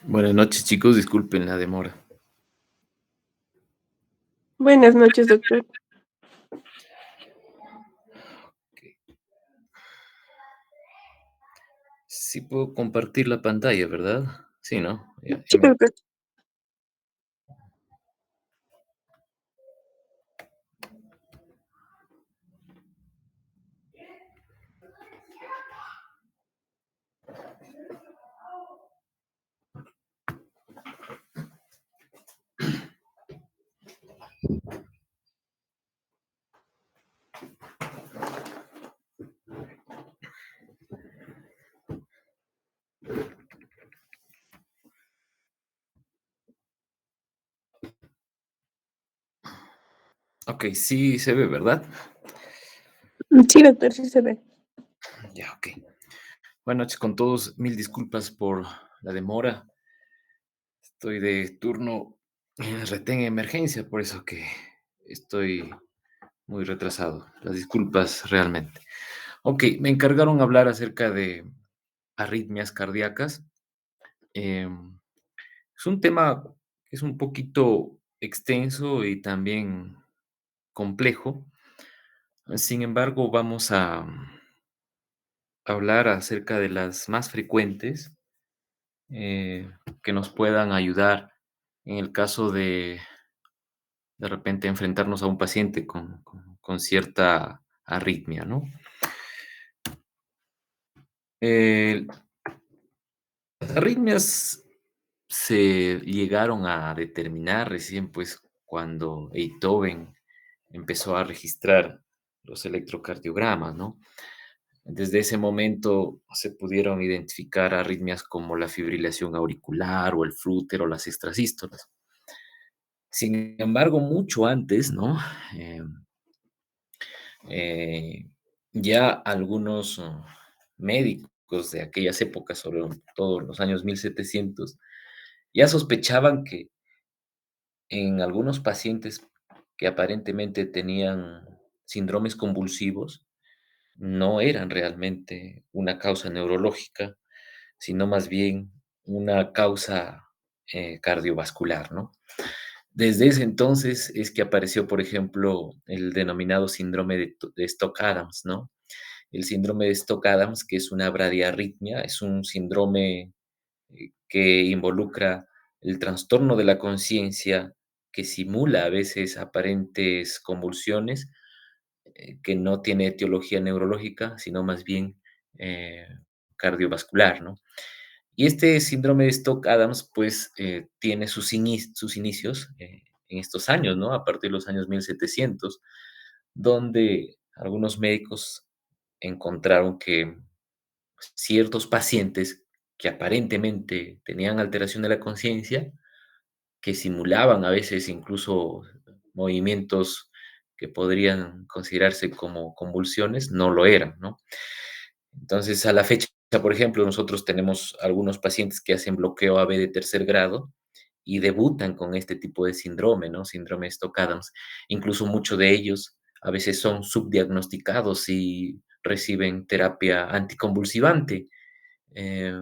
Buenas noches, chicos. Disculpen la demora. Buenas noches, doctor. Ok. Sí puedo compartir la pantalla, ¿verdad? Sí, ¿no? Sí, doctor. Ok, sí se ve, ¿verdad? Sí, doctor, sí se ve. Ya, ok. Buenas noches con todos. Mil disculpas por la demora. Estoy de turno en retén emergencia, por eso que estoy muy retrasado. Las disculpas realmente. Ok, me encargaron hablar acerca de arritmias cardíacas. Em, es un tema que es un poquito extenso y también complejo. Sin embargo, vamos a hablar acerca de las más frecuentes, que nos puedan ayudar en el caso de repente enfrentarnos a un paciente con cierta arritmia, ¿no? Eh, las arritmias se llegaron a determinar recién, pues, cuando Beethoven empezó a registrar los electrocardiogramas, ¿no? Desde ese momento se pudieron identificar arritmias como la fibrilación auricular o el flúter o las extrasístolas. Sin embargo, mucho antes, ¿no? Eh, eh, ya algunos médicos de aquellas épocas, sobre todo los años 1700, ya sospechaban que en algunos pacientes que aparentemente tenían síndromes convulsivos, no eran realmente una causa neurológica, sino más bien una causa cardiovascular, ¿no? Desde ese entonces es que apareció, por ejemplo, el denominado síndrome de Stock-Adams, ¿no? El síndrome de Stock-Adams, que es una bradiarritmia, es un síndrome que involucra el trastorno de la conciencia, que simula a veces aparentes convulsiones, que no tiene etiología neurológica, sino más bien eh, cardiovascular, ¿no? Y este síndrome de Stock-Adams, pues, tiene sus inicios en estos años, ¿no? A partir de los años 1700, donde algunos médicos encontraron que ciertos pacientes que aparentemente tenían alteración de la conciencia, que simulaban a veces incluso movimientos que podrían considerarse como convulsiones, no lo eran, ¿no? Entonces, a la fecha, por ejemplo, nosotros tenemos algunos pacientes que hacen bloqueo AB de tercer grado y debutan con este tipo de síndrome, ¿no? Síndrome de Stock-Adams. Incluso muchos de ellos a veces son subdiagnosticados y reciben terapia anticonvulsivante. eh,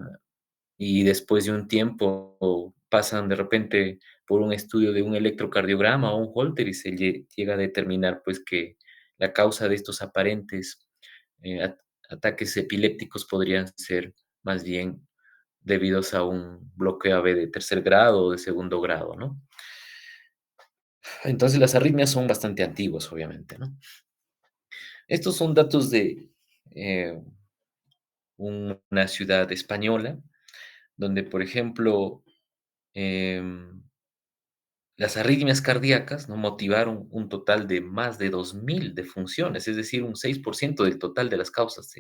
y después de un tiempo pasan de repente por un estudio de un electrocardiograma o un Holter y se llega a determinar pues que la causa de estos aparentes ataques epilépticos podrían ser más bien debidos a un bloqueo AB de tercer grado o de segundo grado, ¿no? Entonces las arritmias son bastante antiguas, obviamente, ¿no? Estos son datos de eh, una ciudad española, donde, por ejemplo, em, las arritmias cardíacas, ¿no? Motivaron un total de más de 2000 defunciones, es decir, un 6% del total de las causas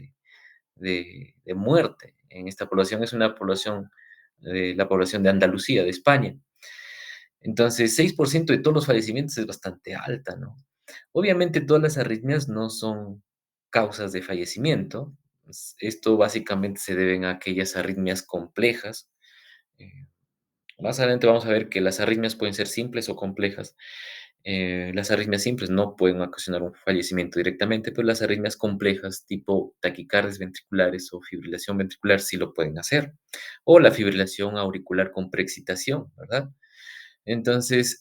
de muerte en esta población. Es una población, la población de Andalucía, de España. Entonces, 6% de todos los fallecimientos es bastante alta, ¿no? Obviamente, todas las arritmias no son causas de fallecimiento. Esto básicamente se deben a aquellas arritmias complejas. eh, Más adelante vamos a ver que las arritmias pueden ser simples o complejas. Las arritmias simples no pueden ocasionar un fallecimiento directamente, pero las arritmias complejas, tipo taquicardias ventriculares o fibrilación ventricular, sí lo pueden hacer. O la fibrilación auricular con preexcitación, ¿verdad? Entonces,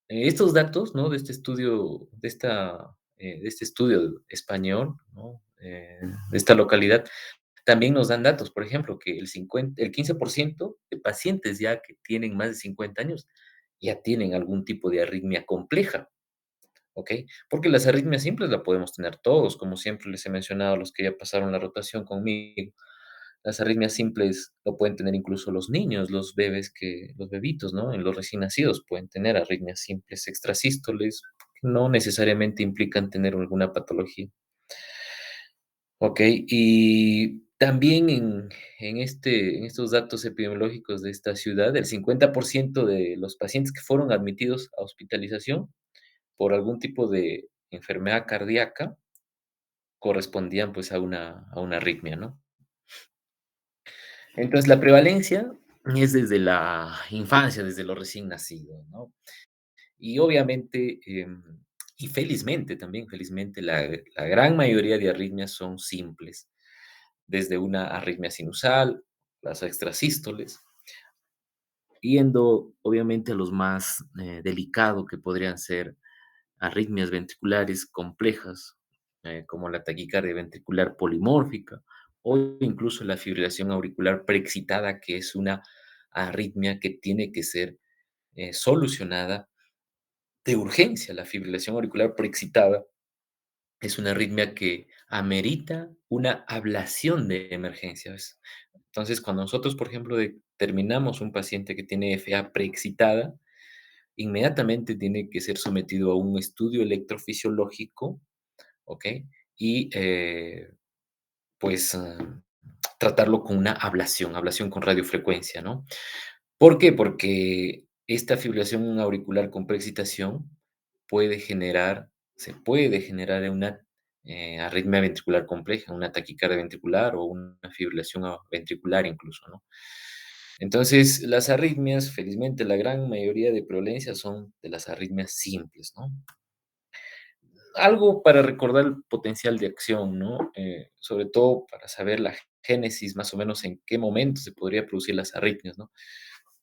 estos datos, ¿no? De este estudio, de este estudio español, ¿no? De esta localidad, también nos dan datos, por ejemplo, que el 15% de pacientes ya que tienen más de 50 años ya tienen algún tipo de arritmia compleja, ¿ok? Porque las arritmias simples la podemos tener todos, como siempre les he mencionado a los que ya pasaron la rotación conmigo. Las arritmias simples lo pueden tener incluso los niños, los bebitos, ¿no? En los recién nacidos pueden tener arritmias simples extrasístoles, no necesariamente implican tener alguna patología. Okey, y también en estos datos epidemiológicos de esta ciudad, el 50% de los pacientes que fueron admitidos a hospitalización por algún tipo de enfermedad cardíaca correspondían, pues, a una arritmia, ¿no? Entonces, la prevalencia es desde la infancia, desde los recién nacidos, ¿no? Y obviamente, y felizmente también, felizmente, la gran mayoría de arritmias son simples, desde una arritmia sinusal, las extrasístoles, yendo obviamente a los más delicados que podrían ser arritmias ventriculares complejas, como la taquicardia ventricular polimórfica o incluso la fibrilación auricular preexcitada, que es una arritmia que tiene que ser solucionada de urgencia. La fibrilación auricular preexcitada es una arritmia que amerita una ablación de emergencia, ¿ves? Entonces, cuando nosotros, por ejemplo, determinamos un paciente que tiene FA preexcitada, inmediatamente tiene que ser sometido a un estudio electrofisiológico, ¿ok? Y pues tratarlo con una ablación con radiofrecuencia, ¿no? ¿Por qué? Porque esta fibrilación auricular con preexcitación se puede generar en una arritmia ventricular compleja, una taquicardia ventricular o una fibrilación ventricular incluso, ¿no? Entonces, las arritmias, felizmente, la gran mayoría de prevalencia son de las arritmias simples, ¿no? Algo para recordar el potencial de acción, ¿no? Sobre todo para saber la génesis, más o menos en qué momento se podría producir las arritmias, ¿no?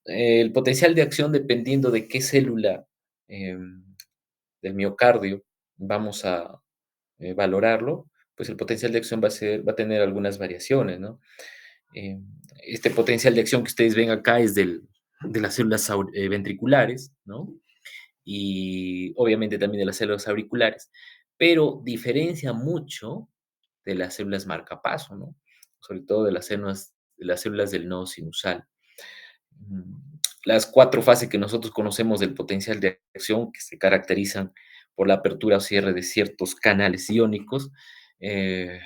El potencial de acción, dependiendo de qué célula del miocardio vamos a valorarlo, pues el potencial de acción va a tener algunas variaciones, ¿no? Eh, este potencial de acción que ustedes ven acá es de las células ventriculares, ¿no? Y obviamente también de las células auriculares, pero diferencia mucho de las células marcapaso, ¿no? Sobre todo de las células del nodo sinusal. Las 4 fases que nosotros conocemos del potencial de acción, que se caracterizan por la apertura o cierre de ciertos canales iónicos, eh,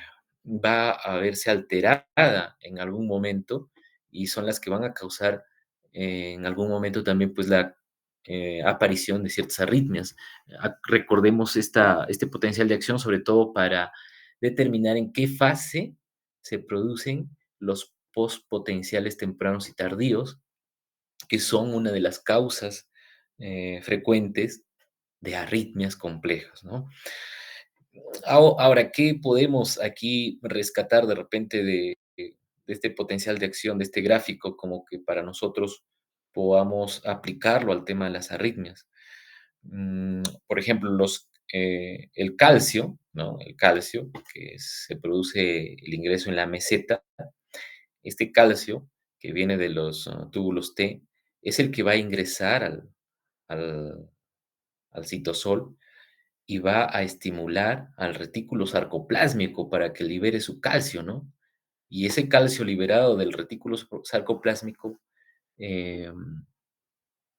va a verse alterada en algún momento y son las que van a causar en algún momento también pues la aparición de ciertas arritmias. Recordemos este potencial de acción sobre todo para determinar en qué fase se producen los postpotenciales tempranos y tardíos, que son una de las causas frecuentes de arritmias complejas, ¿no? Ahora, ¿qué podemos aquí rescatar de repente de este potencial de acción, de este gráfico, como que para nosotros podamos aplicarlo al tema de las arritmias? Por ejemplo, el calcio, ¿no? El calcio, que se produce el ingreso en la meseta, este calcio que viene de los túbulos T es el que va a ingresar al, al citosol y va a estimular al retículo sarcoplásmico para que libere su calcio, ¿no? Y ese calcio liberado del retículo sarcoplásmico eh,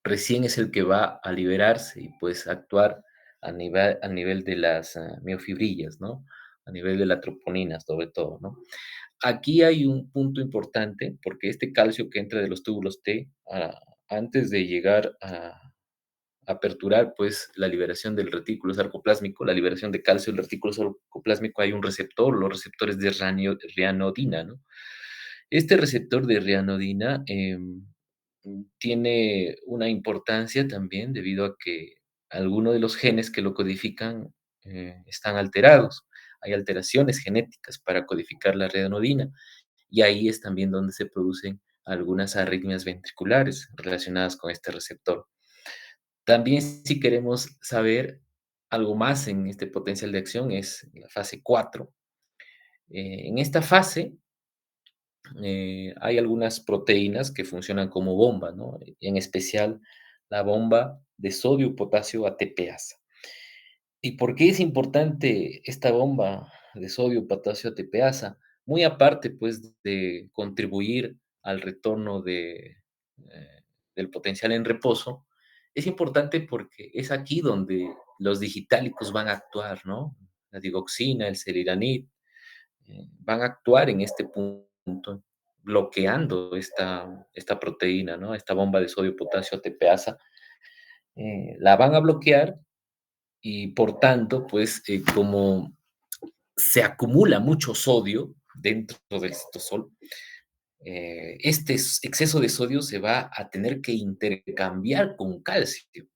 recién es el que va a liberarse y pues actuar a nivel de las miofibrillas, ¿no? A nivel de la troponina, sobre todo, ¿no? Aquí hay un punto importante, porque este calcio que entra de los túbulos T, antes de llegar a aperturar, pues, la liberación del retículo sarcoplásmico, la liberación de calcio del retículo sarcoplásmico, hay un receptor, los receptores de rianodina, ¿no? Este receptor de rianodina tiene una importancia también debido a que algunos de los genes que lo codifican están alterados. Hay alteraciones genéticas para codificar la redanodina y ahí es también donde se producen algunas arritmias ventriculares relacionadas con este receptor. También si queremos saber algo más en este potencial de acción es la fase 4. En esta fase hay algunas proteínas que funcionan como bomba, ¿no? En especial la bomba de sodio-potasio ATPasa. ¿Y por qué es importante esta bomba de sodio-potasio ATPasa? Muy aparte, pues, de contribuir al retorno del potencial en reposo, es importante porque es aquí donde los digitálicos van a actuar, ¿no? La digoxina, el celiranid, van a actuar en este punto, bloqueando esta proteína, ¿no? Esta bomba de sodio-potasio ATPasa, la van a bloquear y por tanto, pues, como se acumula mucho sodio dentro del citosol, este exceso de sodio se va a tener que intercambiar con calcio.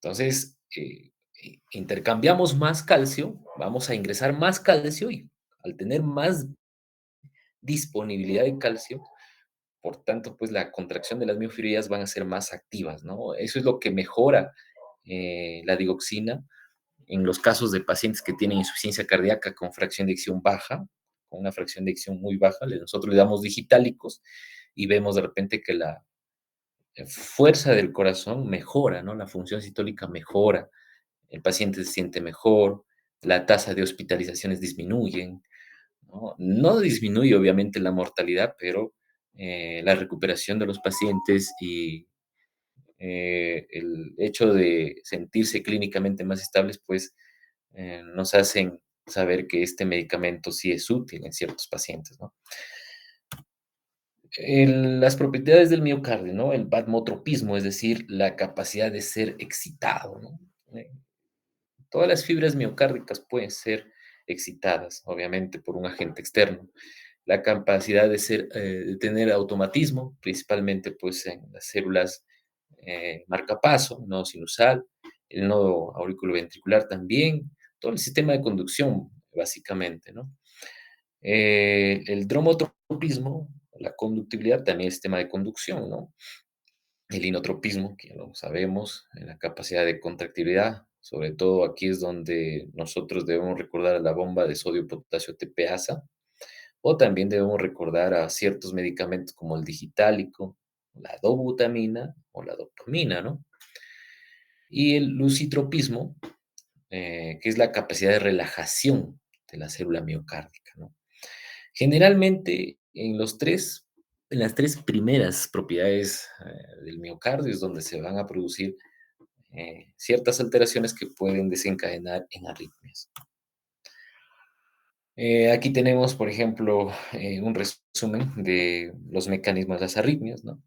Entonces, intercambiamos más calcio, vamos a ingresar más calcio y al tener más disponibilidad de calcio, por tanto, pues la contracción de las miofibrilas van a ser más activas, ¿no? Eso es lo que mejora la digoxina en los casos de pacientes que tienen insuficiencia cardíaca con fracción de eyección baja, con una fracción de eyección muy baja, nosotros le damos digitálicos y vemos de repente que la fuerza del corazón mejora, ¿no? La función sistólica mejora, el paciente se siente mejor, la tasa de hospitalizaciones disminuyen, ¿no? No disminuye obviamente la mortalidad, pero la recuperación de los pacientes y el hecho de sentirse clínicamente más estables, pues nos hacen saber que este medicamento sí es útil en ciertos pacientes, ¿no? Las propiedades del miocardio, ¿no? El vasmotropismo, es decir, la capacidad de ser excitado, ¿no? Eh, Todas las fibras miocárdicas pueden ser excitadas, obviamente, por un agente externo. La capacidad de tener automatismo, principalmente pues en las células marcapaso, nodo sinusal, el nodo auriculoventricular también, todo el sistema de conducción, básicamente, ¿no? El dromotropismo, la conductibilidad, también es sistema de conducción, ¿no? El inotropismo, que ya lo sabemos, la capacidad de contractibilidad, sobre todo aquí es donde nosotros debemos recordar a la bomba de sodio potasio TPasa, o también debemos recordar a ciertos medicamentos como el digitálico, la dobutamina o la dopamina, ¿no? Y el lucitropismo, que es la capacidad de relajación de la célula miocárdica, ¿no? Generalmente, en las tres primeras propiedades del miocardio es donde se van a producir ciertas alteraciones que pueden desencadenar en arritmias. Aquí tenemos, por ejemplo, un resumen de los mecanismos de las arritmias, ¿no?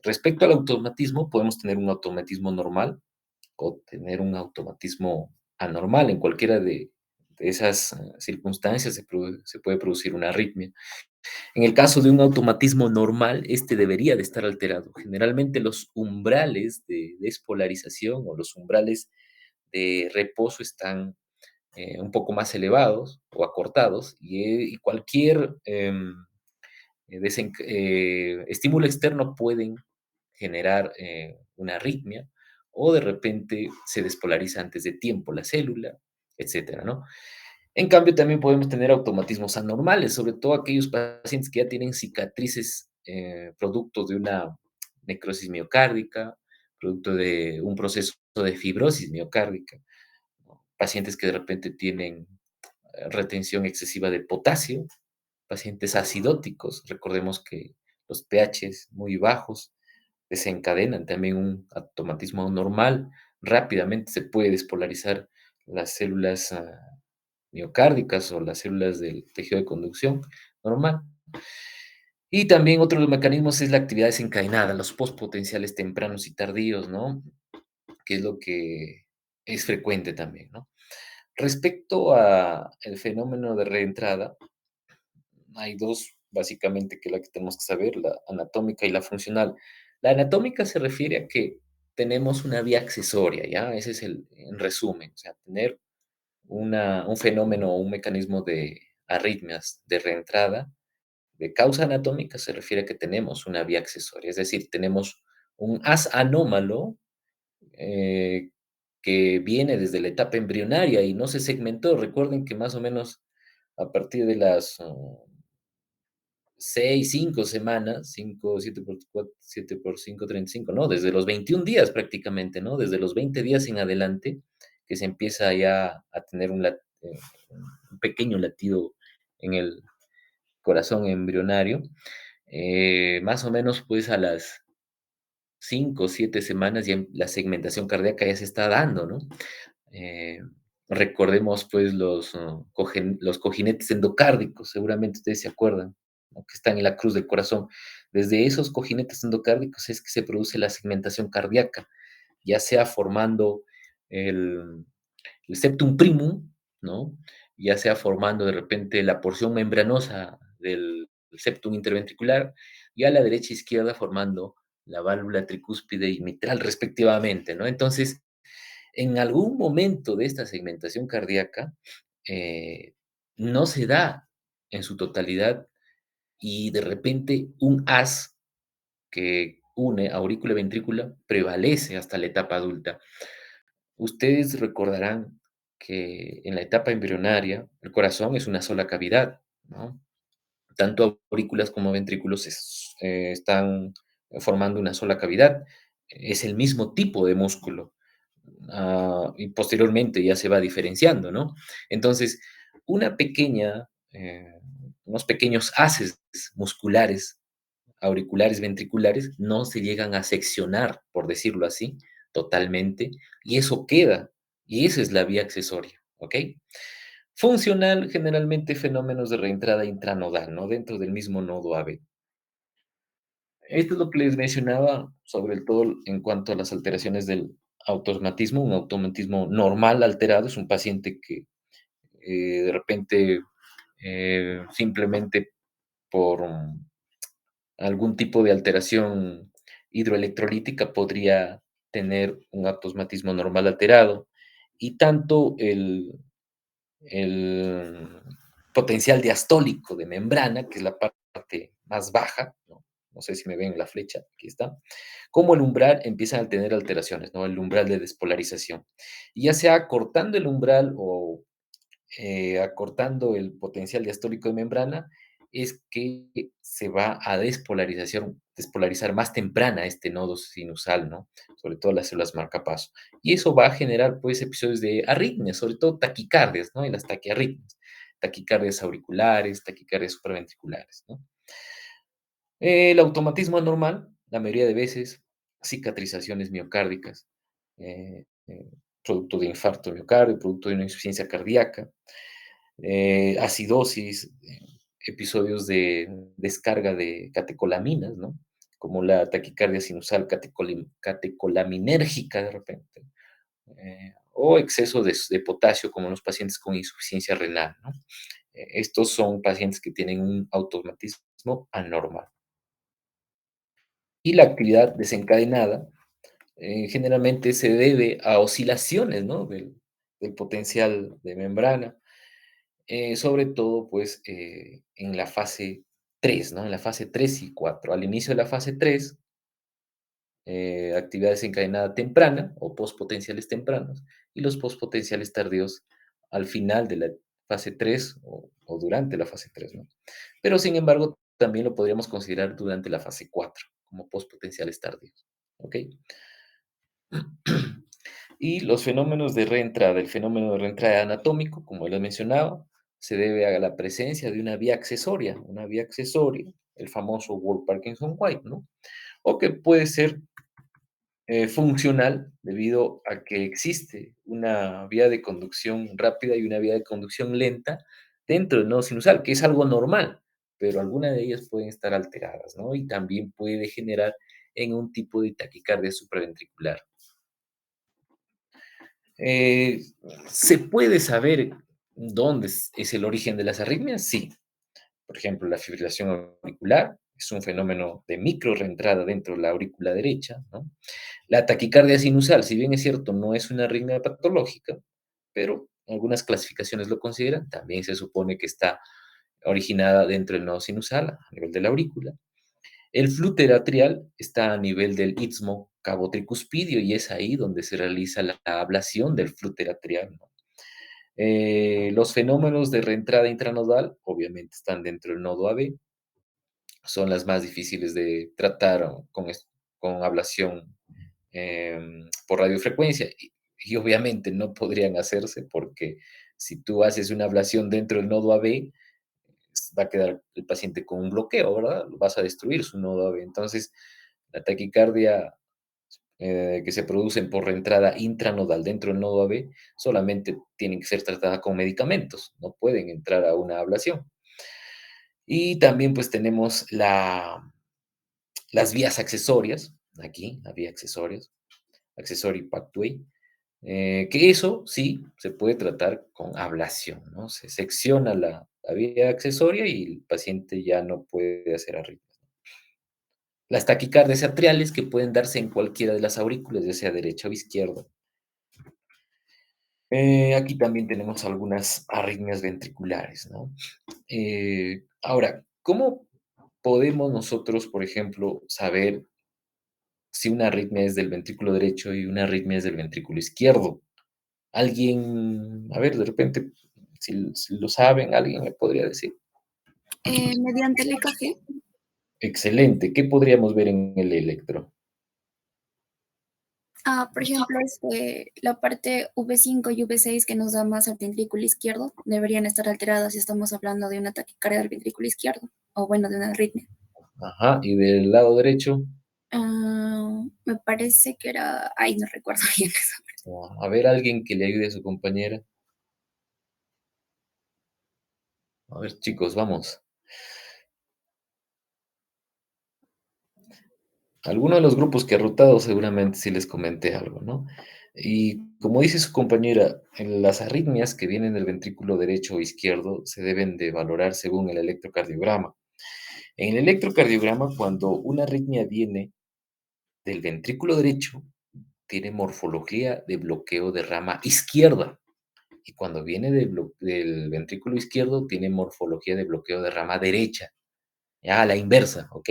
Respecto al automatismo, podemos tener un automatismo normal o tener un automatismo anormal. En cualquiera de esas circunstancias se puede producir una arritmia. En el caso de un automatismo normal, este debería de estar alterado. Generalmente los umbrales de despolarización o los umbrales de reposo están un poco más elevados o acortados y cualquier estímulo externo pueden generar una arritmia o de repente se despolariza antes de tiempo la célula, etcétera, ¿no? En cambio, también podemos tener automatismos anormales, sobre todo aquellos pacientes que ya tienen cicatrices producto de una necrosis miocárdica, producto de un proceso de fibrosis miocárdica, ¿no? Pacientes que de repente tienen retención excesiva de potasio, pacientes acidóticos, recordemos que los pHs muy bajos desencadenan también un automatismo normal, rápidamente se puede despolarizar las células miocárdicas o las células del tejido de conducción normal. Y también otro de los mecanismos es la actividad desencadenada, los postpotenciales tempranos y tardíos, ¿no? Que es lo que es frecuente también, ¿no? Respecto a el fenómeno de reentrada, hay dos, básicamente, que es la que tenemos que saber, la anatómica y la funcional. La anatómica se refiere a que tenemos una vía accesoria, ¿ya? Ese es el, en resumen, o sea, tener un fenómeno o un mecanismo de arritmias de reentrada de causa anatómica se refiere a que tenemos una vía accesoria, es decir, tenemos un haz anómalo eh, que viene desde la etapa embrionaria y no se segmentó. Recuerden que más o menos a partir de las 6, 5 semanas, 5, 7 por 4, 7 por 5, 35, no, desde los 21 días prácticamente, ¿no? Desde los 20 días en adelante, que se empieza ya a tener un pequeño latido en el corazón embrionario. Más o menos, pues a las 5 o 7 semanas ya la segmentación cardíaca ya se está dando, ¿no? Eh, recordemos, pues, los cojinetes endocárdicos, seguramente ustedes se acuerdan, ¿no? Que están en la cruz del corazón. Desde esos cojinetes endocárdicos es que se produce la segmentación cardíaca, ya sea formando el, el septum primum, ¿no? Ya sea formando de repente la porción membranosa del septum interventricular, y a la derecha e izquierda formando la válvula tricúspide y mitral respectivamente, ¿no? Entonces, en algún momento de esta segmentación cardíaca, eh, no se da en su totalidad y de repente un haz que une aurícula y ventrícula prevalece hasta la etapa adulta. Ustedes recordarán que en la etapa embrionaria el corazón es una sola cavidad, ¿no? Tanto aurículas como ventrículos están formando una sola cavidad. Es el mismo tipo de músculo. Y posteriormente ya se va diferenciando, ¿no? Entonces, una pequeña, unos pequeños haces musculares, auriculares, ventriculares, no se llegan a seccionar, por decirlo así, totalmente, y eso queda, y esa es la vía accesoria, ¿ok? Funcional, generalmente fenómenos de reentrada intranodal, ¿no? Dentro del mismo nodo AB. Esto es lo que les mencionaba, sobre todo en cuanto a las alteraciones del automatismo. Un automatismo normal alterado es un paciente que de repente simplemente por algún tipo de alteración hidroelectrolítica podría tener un automatismo normal alterado. Y tanto el potencial diastólico de membrana, que es la parte más baja, ¿no? No sé si me ven la flecha, aquí está, como el umbral empiezan a tener alteraciones, ¿no? El umbral de despolarización. Y ya sea cortando el umbral o acortando el potencial diastólico de membrana, es que se va a despolarizar más temprana este nodo sinusal, ¿no? Sobre todo las células marcapaso. Y eso va a generar, pues, episodios de arritmias, sobre todo taquicardias, ¿no? Y las taquiarritmias, taquicardias auriculares, taquicardias supraventriculares, ¿no? El automatismo anormal, la mayoría de veces, cicatrizaciones miocárdicas, producto de infarto de miocardio, producto de una insuficiencia cardíaca, acidosis, episodios de descarga de catecolaminas, ¿no? Como la taquicardia sinusal catecolaminérgica de repente, o exceso de potasio, como en los pacientes con insuficiencia renal, ¿no? Estos son pacientes que tienen un automatismo anormal. Y la actividad desencadenada generalmente se debe a oscilaciones, ¿no? Del potencial de membrana, sobre todo, pues, en la fase 3, ¿no? En la fase 3 y 4. Al inicio de la fase 3, actividad desencadenada temprana o postpotenciales tempranos, y los postpotenciales tardíos al final de la fase 3 o durante la fase 3, ¿no? Pero, sin embargo, también lo podríamos considerar durante la fase 4 como postpotenciales tardíos, ¿ok? Y los fenómenos de reentrada, el fenómeno de reentrada anatómico, como les mencionaba, se debe a la presencia de una vía accesoria, el famoso Wolff-Parkinson-White, ¿no? O que puede ser funcional debido a que existe una vía de conducción rápida y una vía de conducción lenta dentro del nodo sinusal, que es algo normal, pero algunas de ellas pueden estar alteradas, ¿no? Y también puede generar en un tipo de taquicardia supraventricular. Eh, ¿Se puede saber dónde es el origen de las arritmias? Sí. Por ejemplo, la fibrilación auricular es un fenómeno de micro reentrada dentro de la aurícula derecha, ¿no? La taquicardia sinusal, si bien es cierto, no es una arritmia patológica, pero algunas clasificaciones lo consideran, también se supone que está originada dentro del nodo sinusal, a nivel de la aurícula. El flúter atrial está a nivel del istmo cabo-tricuspidio y es ahí donde se realiza la ablación del flúter atrial, ¿no? Los fenómenos de reentrada intranodal, obviamente, están dentro del nodo AB, son las más difíciles de tratar con ablación por radiofrecuencia y obviamente no podrían hacerse porque si tú haces una ablación dentro del nodo AB, va a quedar el paciente con un bloqueo, ¿verdad? Vas a destruir su nodo AB. Entonces, la taquicardia que se producen por reentrada intranodal dentro del nodo AB solamente tienen que ser tratadas con medicamentos, no pueden entrar a una ablación. Y también pues tenemos las vías accesorias, aquí, la vía accesorias, accessory pathway, que eso sí se puede tratar con ablación, ¿no? Se secciona la vía accesoria y el paciente ya no puede hacer arritmias. Las taquicardias atriales que pueden darse en cualquiera de las aurículas, ya sea derecha o izquierda. Aquí también tenemos algunas arritmias ventriculares, ¿no? Ahora, ¿cómo podemos nosotros, por ejemplo, saber si una arritmia es del ventrículo derecho y una arritmia es del ventrículo izquierdo? Alguien, a ver, de repente, si lo saben, alguien me podría decir. Mediante el EKG. Excelente. ¿Qué podríamos ver en el electro? Por ejemplo, la parte V5 y V6 que nos da más al ventrículo izquierdo deberían estar alteradas si estamos hablando de una taquicardia del ventrículo izquierdo, o bueno, de una arritmia. Ajá, y del lado derecho, Me parece que era, ay, no recuerdo bien eso. a ver, alguien que le ayude a su compañera. A ver, chicos, vamos. Alguno de los grupos que ha rotado seguramente sí les comenté algo, ¿no? Y como dice su compañera, en las arritmias que vienen del ventrículo derecho o izquierdo se deben de valorar según el electrocardiograma. En el electrocardiograma, cuando una arritmia viene del ventrículo derecho, tiene morfología de bloqueo de rama izquierda. Y cuando viene del ventrículo izquierdo, tiene morfología de bloqueo de rama derecha. Ya a la inversa, ¿ok?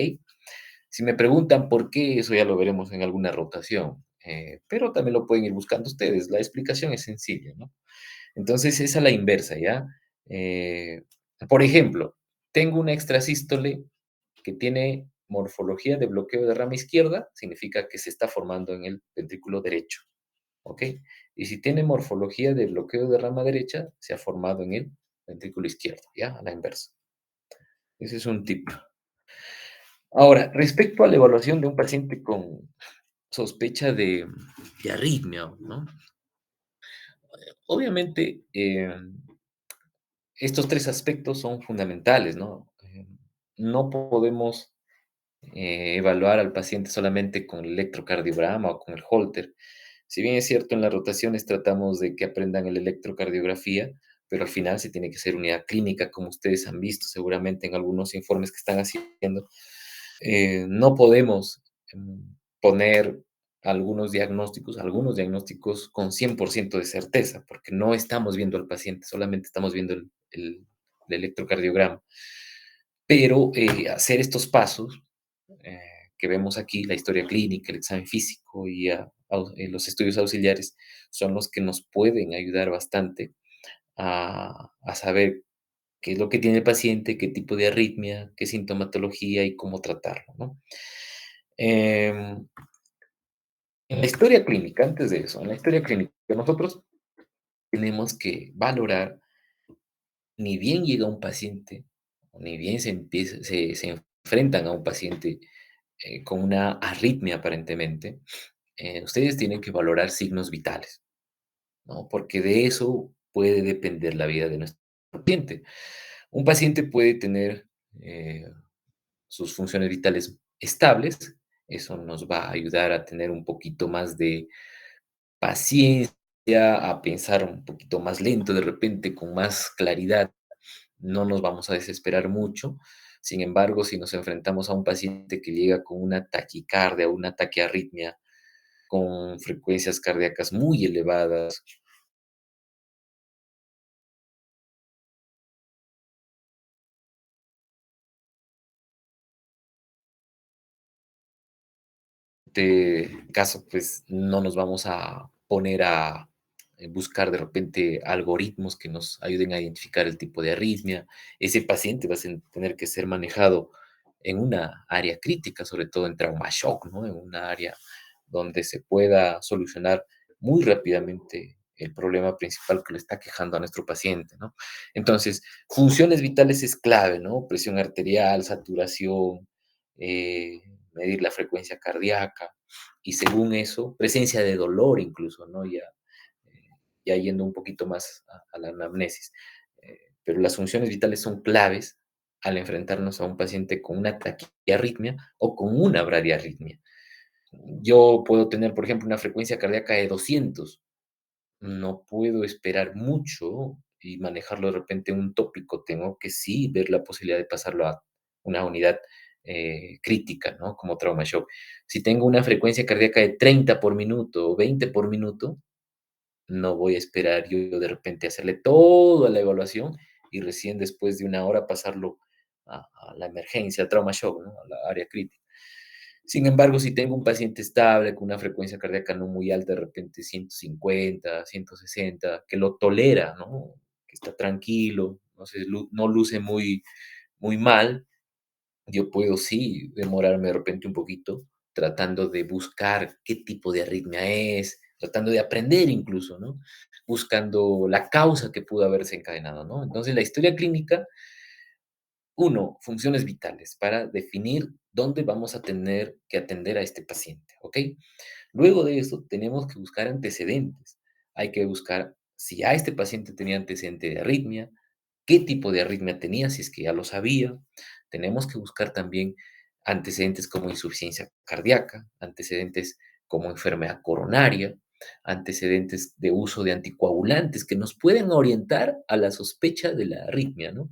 Si me preguntan por qué, eso ya lo veremos en alguna rotación, pero también lo pueden ir buscando ustedes. La explicación es sencilla, ¿no? Entonces es a la inversa, ¿ya? Eh, por ejemplo, tengo una extrasístole que tiene morfología de bloqueo de rama izquierda, significa que se está formando en el ventrículo derecho, ¿ok? Y si tiene morfología de bloqueo de rama derecha, se ha formado en el ventrículo izquierdo, ¿ya? A la inversa. Ese es un tip. Ahora, respecto a la evaluación de un paciente con sospecha de arritmia, ¿no? Obviamente, estos tres aspectos son fundamentales, ¿no? No podemos evaluar al paciente solamente con el electrocardiograma o con el Holter. Si bien es cierto, en las rotaciones tratamos de que aprendan el electrocardiografía, pero al final se tiene que hacer unidad clínica, como ustedes han visto seguramente en algunos informes que están haciendo. No podemos poner algunos diagnósticos con 100% de certeza, porque no estamos viendo al paciente, solamente estamos viendo el electrocardiograma. Pero hacer estos pasos eh, que vemos aquí, la historia clínica, el examen físico y los estudios auxiliares, son los que nos pueden ayudar bastante a saber qué es lo que tiene el paciente, qué tipo de arritmia, qué sintomatología y cómo tratarlo, ¿no? Em, en la historia clínica, antes de eso, en la historia clínica, nosotros tenemos que valorar, ni bien llega un paciente, o ni bien se enfrentan a un paciente con una arritmia aparentemente, ustedes tienen que valorar signos vitales, ¿no? Porque de eso puede depender la vida de nuestro paciente. Un paciente puede tener sus funciones vitales estables, eso nos va a ayudar a tener un poquito más de paciencia, a pensar un poquito más lento de repente, con más claridad, no nos vamos a desesperar mucho, Sin embargo, si nos enfrentamos a un paciente que llega con una taquicardia, una taquiarritmia, con frecuencias cardíacas muy elevadas, este caso, pues no nos vamos a poner a buscar de repente algoritmos que nos ayuden a identificar el tipo de arritmia. Ese paciente va a tener que ser manejado en una área crítica, sobre todo en trauma shock, ¿no? En una área donde se pueda solucionar muy rápidamente el problema principal que le está quejando a nuestro paciente, ¿no? Entonces, funciones vitales es clave, ¿no? Presión arterial, saturación, medir la frecuencia cardíaca y según eso, presencia de dolor incluso, ¿no? Ya yendo un poquito más a la anamnesis. Pero las funciones vitales son claves al enfrentarnos a un paciente con una taquiarritmia o con una bradiarritmia. Yo puedo tener, por ejemplo, una frecuencia cardíaca de 200. No puedo esperar mucho y manejarlo de repente un tópico. Tengo que sí ver la posibilidad de pasarlo a una unidad crítica, ¿no? Como trauma shock. Si tengo una frecuencia cardíaca de 30 por minuto o 20 por minuto, no voy a esperar yo de repente hacerle toda la evaluación y recién después de una hora pasarlo a la emergencia, trauma shock, ¿no? A la área crítica. Sin embargo, si tengo un paciente estable con una frecuencia cardíaca no muy alta, de repente 150, 160, que lo tolera, ¿no? Que está tranquilo, no, no luce muy mal, yo puedo sí demorarme de repente un poquito tratando de buscar qué tipo de arritmia es, tratando de aprender incluso, ¿no? Buscando la causa que pudo haberse encadenado, ¿no? Entonces, la historia clínica, uno, funciones vitales para definir dónde vamos a tener que atender a este paciente, ¿ok? Luego de eso, tenemos que buscar antecedentes. Hay que buscar si ya este paciente tenía antecedente de arritmia, qué tipo de arritmia tenía, si es que ya lo sabía. Tenemos que buscar también antecedentes como insuficiencia cardíaca, antecedentes como enfermedad coronaria, antecedentes de uso de anticoagulantes que nos pueden orientar a la sospecha de la arritmia, ¿no?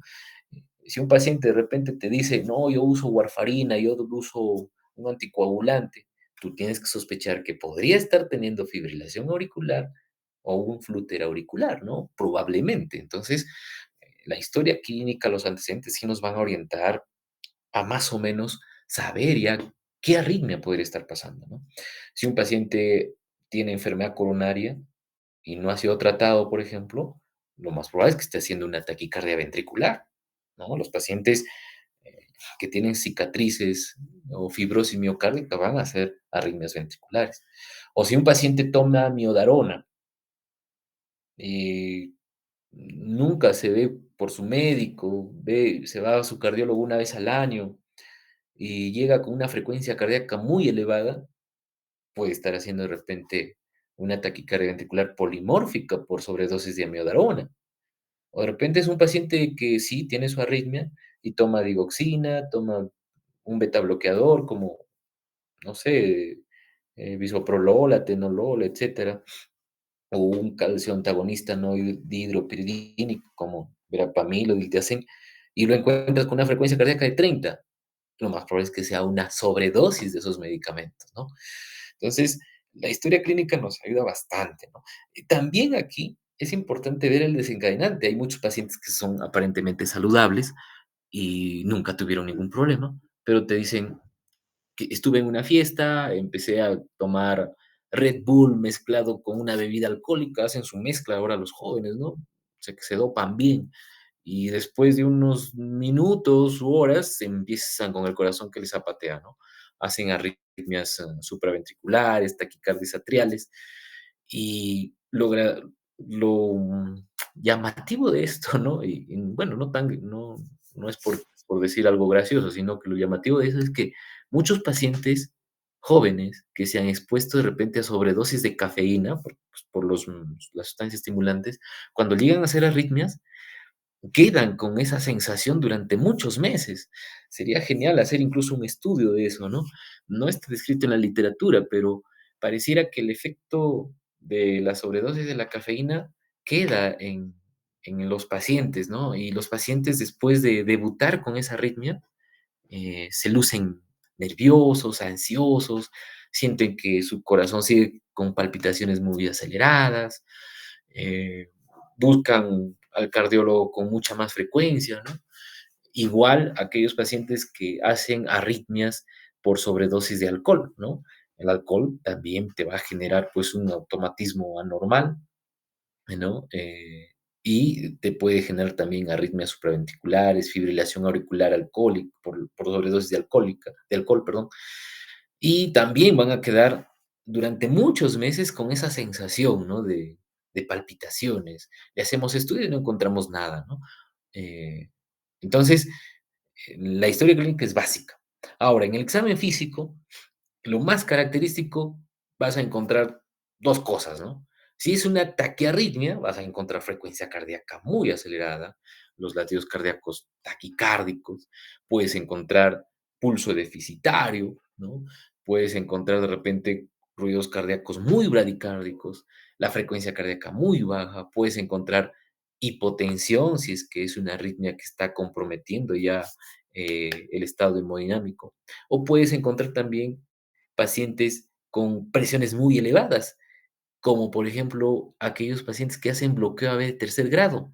Si un paciente de repente te dice, no, yo uso warfarina, yo uso un anticoagulante, tú tienes que sospechar que podría estar teniendo fibrilación auricular o un flúter auricular, ¿no? Probablemente. Entonces, la historia clínica, los antecedentes sí nos van a orientar a más o menos saber ya qué arritmia podría estar pasando, ¿no? Si un paciente tiene enfermedad coronaria y no ha sido tratado, por ejemplo, lo más probable es que esté haciendo una taquicardia ventricular, ¿no? Los pacientes que tienen cicatrices o fibrosis miocárdica van a hacer arritmias ventriculares. O si un paciente toma miodarona y nunca se ve por su médico, se va a su cardiólogo una vez al año y llega con una frecuencia cardíaca muy elevada, puede estar haciendo de repente una taquicardia ventricular polimórfica por sobredosis de amiodarona. O de repente es un paciente que sí tiene su arritmia y toma digoxina, toma un beta bloqueador como, no sé, bisoprolol, atenolol, etcétera, o un calcio antagonista no dihidropiridínico como verapamil o diltiazem, y lo encuentras con una frecuencia cardíaca de 30, lo más probable es que sea una sobredosis de esos medicamentos, ¿no? Entonces, la historia clínica nos ayuda bastante, ¿no? Y también aquí es importante ver el desencadenante. Hay muchos pacientes que son aparentemente saludables y nunca tuvieron ningún problema, pero te dicen que estuve en una fiesta, empecé a tomar Red Bull mezclado con una bebida alcohólica, hacen su mezcla ahora los jóvenes, ¿no? Se dopan bien. Y después de unos minutos u horas empiezan con el corazón que les zapatea, ¿no? Hacen arritmias supraventriculares, taquicardias atriales. Y lo llamativo de esto, ¿no? Bueno, no es por decir algo gracioso, sino que lo llamativo de eso es que muchos pacientes jóvenes que se han expuesto de repente a sobredosis de cafeína por las sustancias estimulantes, cuando llegan a hacer arritmias, quedan con esa sensación durante muchos meses. Sería genial hacer incluso un estudio de eso, ¿no? No está descrito en la literatura, pero pareciera que el efecto de la sobredosis de la cafeína queda en los pacientes, ¿no? Y los pacientes después de debutar con esa arritmia, se lucen nerviosos, ansiosos, sienten que su corazón sigue con palpitaciones muy aceleradas, eh, buscan al cardiólogo con mucha más frecuencia, ¿no? Igual aquellos pacientes que hacen arritmias por sobredosis de alcohol, ¿no? El alcohol también te va a generar pues un automatismo anormal, ¿no? Y te puede generar también arritmias supraventriculares, fibrilación auricular alcohólica, por sobredosis de alcohol, perdón. Y también van a quedar durante muchos meses con esa sensación, ¿no? De palpitaciones. Le hacemos estudios y no encontramos nada, ¿no? Eh, entonces, la historia clínica es básica. Ahora, en el examen físico, lo más característico, vas a encontrar 2 cosas, ¿no? Si es una taquiarritmia, vas a encontrar frecuencia cardíaca muy acelerada, los latidos cardíacos taquicárdicos, puedes encontrar pulso deficitario, ¿no? Puedes encontrar de repente ruidos cardíacos muy bradicárdicos, la frecuencia cardíaca muy baja, puedes encontrar hipotensión, si es que es una arritmia que está comprometiendo ya, el estado hemodinámico, o puedes encontrar también pacientes con presiones muy elevadas, como por ejemplo aquellos pacientes que hacen bloqueo AB de tercer grado.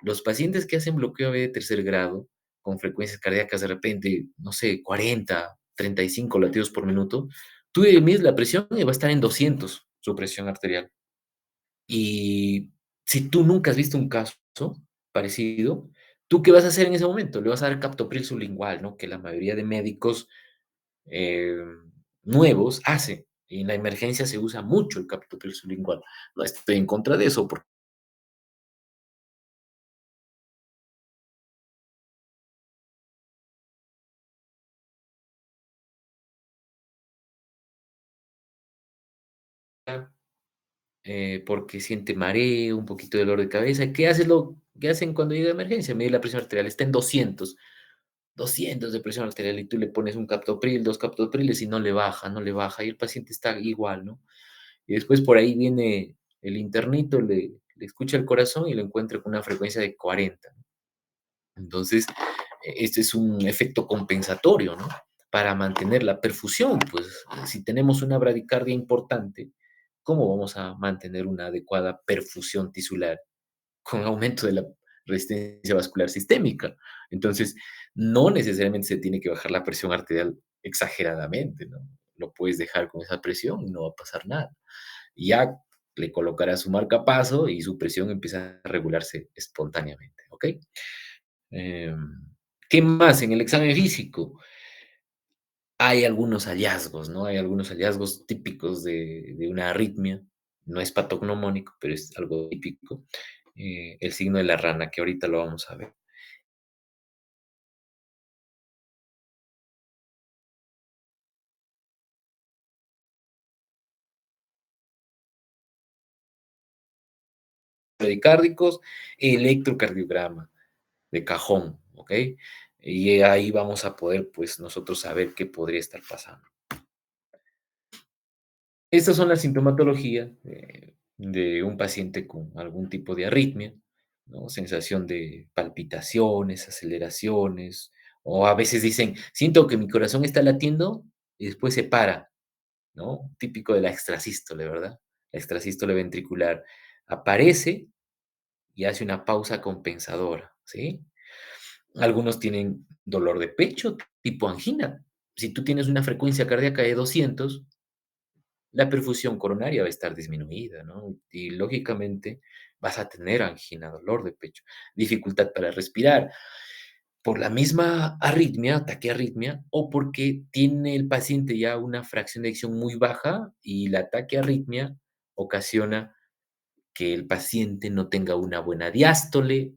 Los pacientes que hacen bloqueo AB de tercer grado, con frecuencias cardíacas de repente, no sé, 40, 35 latidos por minuto, tú le mides la presión y va a estar en 200 su presión arterial. Y si tú nunca has visto un caso parecido, ¿tú qué vas a hacer en ese momento? Le vas a dar captopril sublingual, ¿no? Que la mayoría de médicos eh, nuevos hace. Y en la emergencia se usa mucho el captopril sublingual. No estoy en contra de eso, porque porque siente mareo, un poquito de dolor de cabeza. ¿Qué hacen cuando llega emergencia? Medir la presión arterial, está en 200 de presión arterial y tú le pones un captopril, 2 captopriles y no le baja, no le baja y el paciente está igual, ¿no? Y después por ahí viene el internito, le escucha el corazón y lo encuentra con una frecuencia de 40. Entonces, este es un efecto compensatorio, ¿no? Para mantener la perfusión, pues si tenemos una bradicardia importante, ¿cómo vamos a mantener una adecuada perfusión tisular? Con aumento de la resistencia vascular sistémica. Entonces, no necesariamente se tiene que bajar la presión arterial exageradamente, ¿no? Lo puedes dejar con esa presión y no va a pasar nada. Y ya le colocará su marcapaso y su presión empieza a regularse espontáneamente, ¿ok? ¿Qué más? En el examen físico hay algunos hallazgos, ¿no? Hay algunos hallazgos típicos de una arritmia. No es patognomónico, pero es algo típico. El signo de la rana, que ahorita lo vamos a ver. Pericárdicos, electrocardiograma de cajón, ¿ok? Y ahí vamos a poder, pues, nosotros saber qué podría estar pasando. Estas son las sintomatologías de un paciente con algún tipo de arritmia, ¿no? Sensación de palpitaciones, aceleraciones, o a veces dicen, siento que mi corazón está latiendo y después se para, ¿no? Típico de la extrasístole, ¿verdad? La extrasístole ventricular aparece y hace una pausa compensadora, ¿sí? Algunos tienen dolor de pecho, tipo angina. Si tú tienes una frecuencia cardíaca de 200, la perfusión coronaria va a estar disminuida, ¿no? Y lógicamente vas a tener angina, dolor de pecho, dificultad para respirar, por la misma arritmia, taquiarritmia, o porque tiene el paciente ya una fracción de eyección muy baja y la taquiarritmia ocasiona que el paciente no tenga una buena diástole,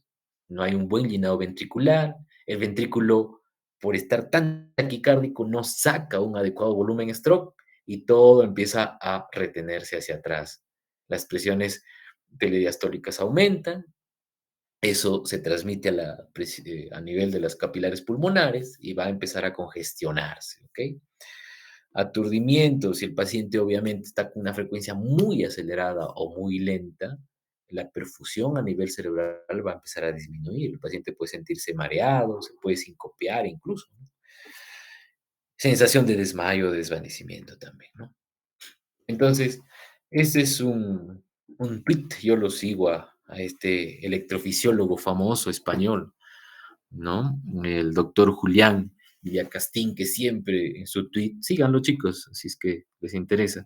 no hay un buen llenado ventricular, el ventrículo, por estar tan taquicárdico, no saca un adecuado volumen stroke y todo empieza a retenerse hacia atrás. Las presiones telediastólicas aumentan, eso se transmite a nivel de las capilares pulmonares y va a empezar a congestionarse, ¿ok? Aturdimiento, si el paciente obviamente está con una frecuencia muy acelerada o muy lenta, la perfusión a nivel cerebral va a empezar a disminuir. El paciente puede sentirse mareado, se puede sincopiar incluso, ¿no? sensación de desmayo, de desvanecimiento también, ¿no? Entonces, este es un tweet, yo lo sigo a este electrofisiólogo famoso español, ¿no? El doctor Julián Villacastín, que siempre en su tweet, síganlo chicos, si es que les interesa,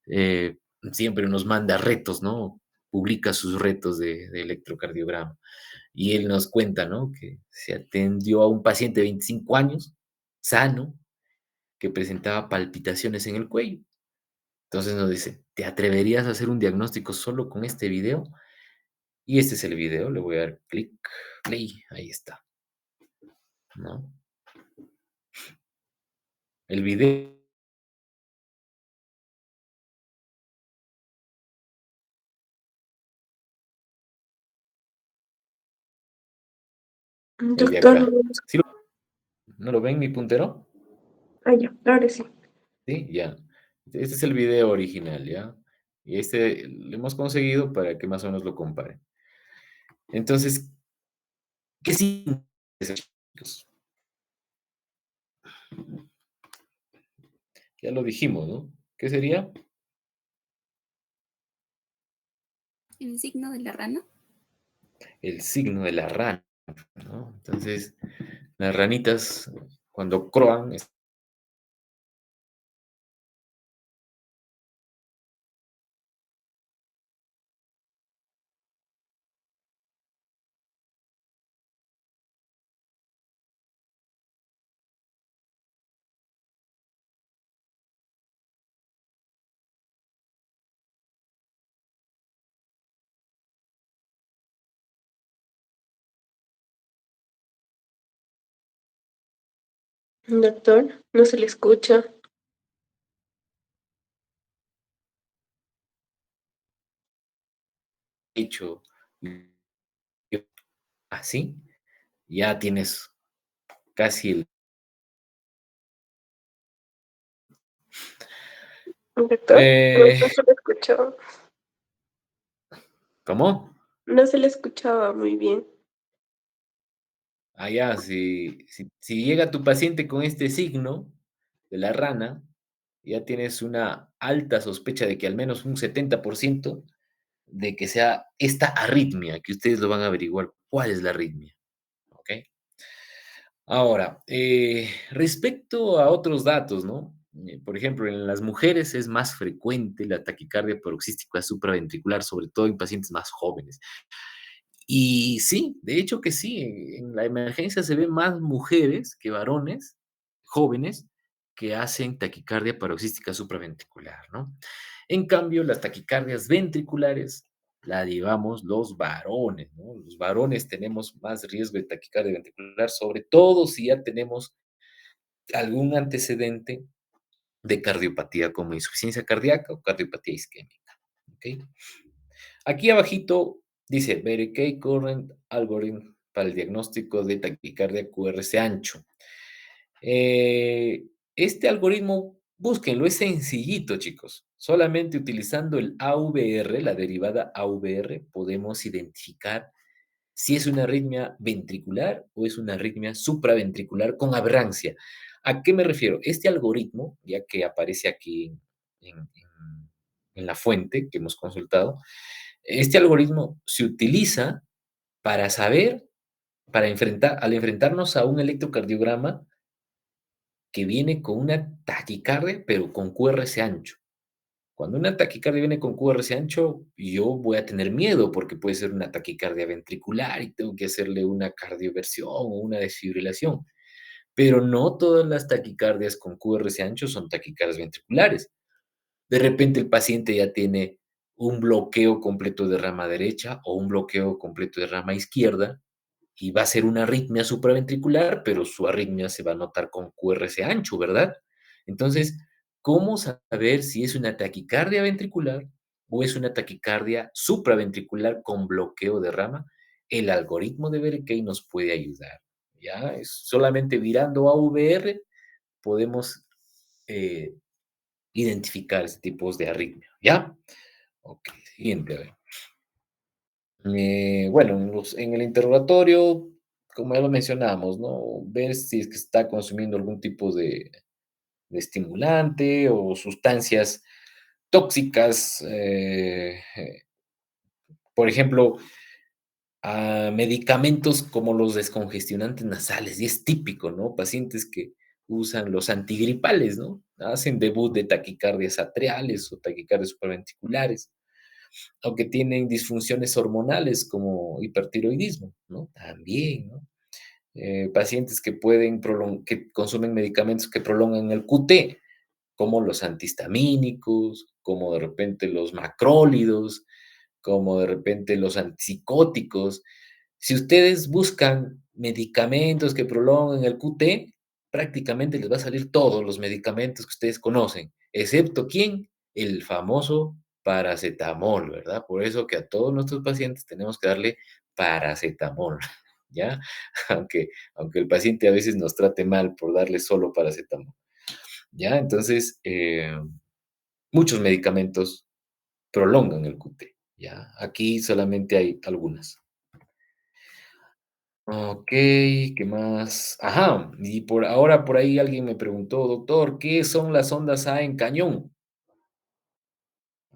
eh, siempre nos manda retos, ¿no? Publica sus retos de electrocardiograma. Y él nos cuenta, ¿no? Que se atendió a un paciente de 25 años, sano, que presentaba palpitaciones en el cuello. Entonces nos dice, ¿te atreverías a hacer un diagnóstico solo con este video? Y este es el video, le voy a dar clic, play, ahí está, ¿no? El video el de Doctor, acá. ¿Sí no lo ven mi puntero? ya, ahora sí. Sí, ya. Este es el video original, ¿ya? Y este lo hemos conseguido para que más o menos lo comparen. Entonces, ¿qué significa eso, chicos? Ya lo dijimos, ¿no? ¿Qué sería? El signo de la rana. El signo de la rana, ¿no? Entonces, las ranitas, cuando croan, Doctor, no se le escucha. hecho así, ya tienes casi el... Doctor, no se le escuchaba. ¿Cómo? No se le escuchaba muy bien. Allá, si llega tu paciente con este signo de la rana, ya tienes una alta sospecha de que al menos un 70% de que sea esta arritmia, que ustedes lo van a averiguar cuál es la arritmia, ¿ok? Ahora, respecto a otros datos, ¿no? Por ejemplo, en las mujeres es más frecuente la taquicardia paroxística supraventricular, sobre todo en pacientes más jóvenes. Y sí, de hecho que sí, en la emergencia se ven más mujeres que varones jóvenes que hacen taquicardia paroxística supraventricular, ¿no? En cambio, las taquicardias ventriculares la llevamos los varones, ¿no? Los varones tenemos más riesgo de taquicardia ventricular, sobre todo si ya tenemos algún antecedente de cardiopatía como insuficiencia cardíaca o cardiopatía isquémica, ¿ok? Aquí abajito dice Berkey Current Algorithm para el diagnóstico de taquicardia QRS ancho. Este algoritmo, búsquenlo, es sencillito, chicos. Solamente utilizando el AVR, la derivada AVR, podemos identificar si es una arritmia ventricular o es una arritmia supraventricular con aberrancia. ¿A qué me refiero? Este algoritmo, ya que aparece aquí en la fuente que hemos consultado, este algoritmo se utiliza para saber, al enfrentarnos a un electrocardiograma que viene con una taquicardia, pero con QRS ancho. Cuando una taquicardia viene con QRS ancho, yo voy a tener miedo porque puede ser una taquicardia ventricular y tengo que hacerle una cardioversión o una desfibrilación. Pero no todas las taquicardias con QRS ancho son taquicardias ventriculares. De repente el paciente ya tiene un bloqueo completo de rama derecha o un bloqueo completo de rama izquierda y va a ser una arritmia supraventricular, pero su arritmia se va a notar con QRS ancho, ¿verdad? Entonces, ¿cómo saber si es una taquicardia ventricular o es una taquicardia supraventricular con bloqueo de rama? El algoritmo de Berkey nos puede ayudar, ¿ya? Es solamente virando a VR podemos eh, identificar ese tipos de arritmia, ¿ya? Ok, siguiente, a ver. Bueno, en el interrogatorio, como ya lo mencionamos, ¿no? Ver si es que está consumiendo algún tipo estimulante o sustancias tóxicas, por ejemplo, medicamentos como los descongestionantes nasales, y es típico, ¿no? Pacientes que usan los antigripales, ¿no? Hacen debut de taquicardias atriales o taquicardias supraventriculares, o que tienen disfunciones hormonales como hipertiroidismo, ¿no? También, ¿no? Pacientes que que consumen medicamentos que prolongan el QT, como los antihistamínicos, como de repente los macrólidos, como de repente los antipsicóticos. Si ustedes buscan medicamentos que prolongan el QT, prácticamente les va a salir todos los medicamentos que ustedes conocen, excepto ¿quién? El famoso paracetamol, ¿verdad? Por eso que a todos nuestros pacientes tenemos que darle paracetamol, ¿ya? Aunque el paciente a veces nos trate mal por darle solo paracetamol, ¿ya? Entonces, muchos medicamentos prolongan el QT, ¿ya? Aquí solamente hay algunas. Okey, ¿qué más? Ajá, y por ahí alguien me preguntó: "Doctor, ¿qué son las ondas A en cañón?".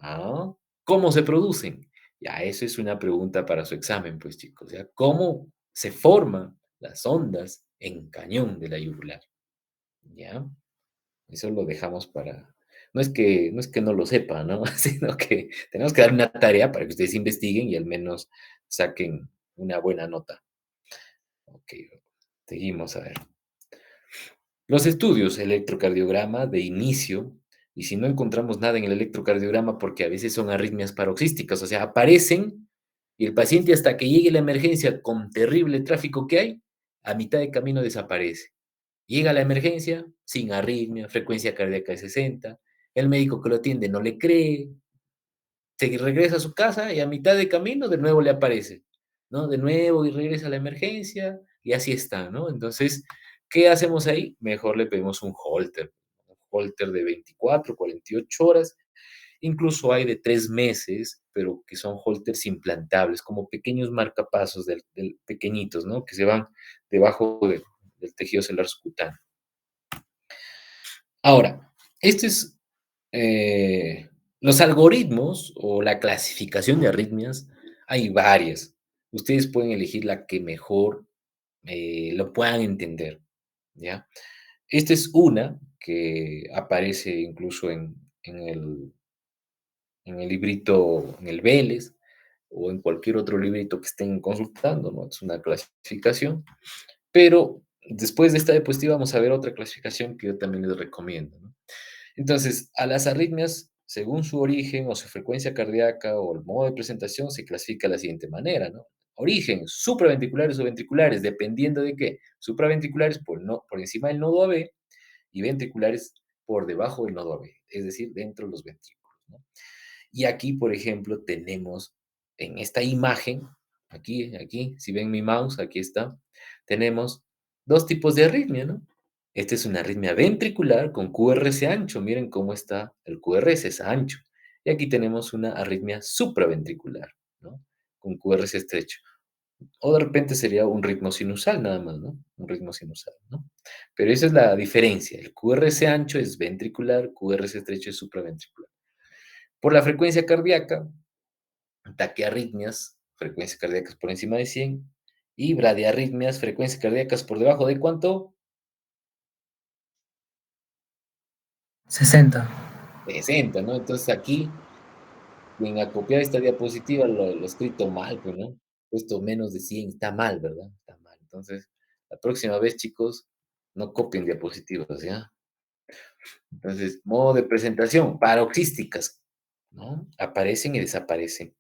Ah, ¿cómo se producen? Ya, eso es una pregunta para su examen, pues, chicos, ¿ya? ¿Cómo se forman las ondas en cañón de la yugular? ¿Ya? Eso lo dejamos para no es que no lo sepa, ¿no? Sino que tenemos que dar una tarea para que ustedes investiguen y al menos saquen una buena nota. Okey, seguimos a ver. Los estudios electrocardiograma de inicio, y si no encontramos nada en el electrocardiograma, porque a veces son arritmias paroxísticas, o sea, aparecen y el paciente hasta que llegue la emergencia con terrible tráfico que hay, a mitad de camino desaparece. Llega a la emergencia sin arritmia, frecuencia cardíaca de 60, el médico que lo atiende no le cree, se regresa a su casa y a mitad de camino de nuevo le aparece, ¿no? De nuevo y regresa a la emergencia y así está, ¿no? Entonces, ¿qué hacemos ahí? Mejor le pedimos un holter de 24, 48 horas, incluso hay de 3 meses, pero que son holters implantables, como pequeños marcapasos pequeñitos, ¿no? Que se van debajo del tejido celular subcutáneo. Ahora, este es eh, los algoritmos o la clasificación de arritmias, hay varias. Ustedes pueden elegir la que mejor lo puedan entender, ¿ya? Esta es una que aparece incluso en el librito, en el Vélez o en cualquier otro librito que estén consultando, ¿no? Es una clasificación, pero después de esta diapositiva vamos a ver otra clasificación que yo también les recomiendo, ¿no? Entonces, a las arritmias, según su origen o su frecuencia cardíaca o el modo de presentación, se clasifica de la siguiente manera, ¿no? Origen, supraventriculares o ventriculares, dependiendo de qué. Supraventriculares por encima del nodo AB y ventriculares por debajo del nodo AB, es decir, dentro de los ventrículos, ¿no? Y aquí, por ejemplo, tenemos en esta imagen, aquí, si ven mi mouse, aquí está, tenemos dos tipos de arritmia, ¿no? Esta es una arritmia ventricular con QRS ancho. Miren cómo está el QRS, es ancho. Y aquí tenemos una arritmia supraventricular, ¿no? Con QRS estrecho. O de repente sería un ritmo sinusal nada más, ¿no? Un ritmo sinusal, ¿no? Pero esa es la diferencia. El QRS ancho es ventricular, QRS estrecho es supraventricular. Por la frecuencia cardíaca, taquiarritmias, frecuencias cardíacas por encima de 100, y bradiarritmias, frecuencias cardíacas por debajo de ¿cuánto? 60. 60, ¿no? Entonces aquí, quien ha copiado esta diapositiva lo ha escrito mal, pues, ¿no? Puesto menos de 100, está mal, ¿verdad? Está mal. Entonces, la próxima vez, chicos, no copien diapositivas, ¿ya? Entonces, modo de presentación, paroxísticas, ¿no? Aparecen y desaparecen.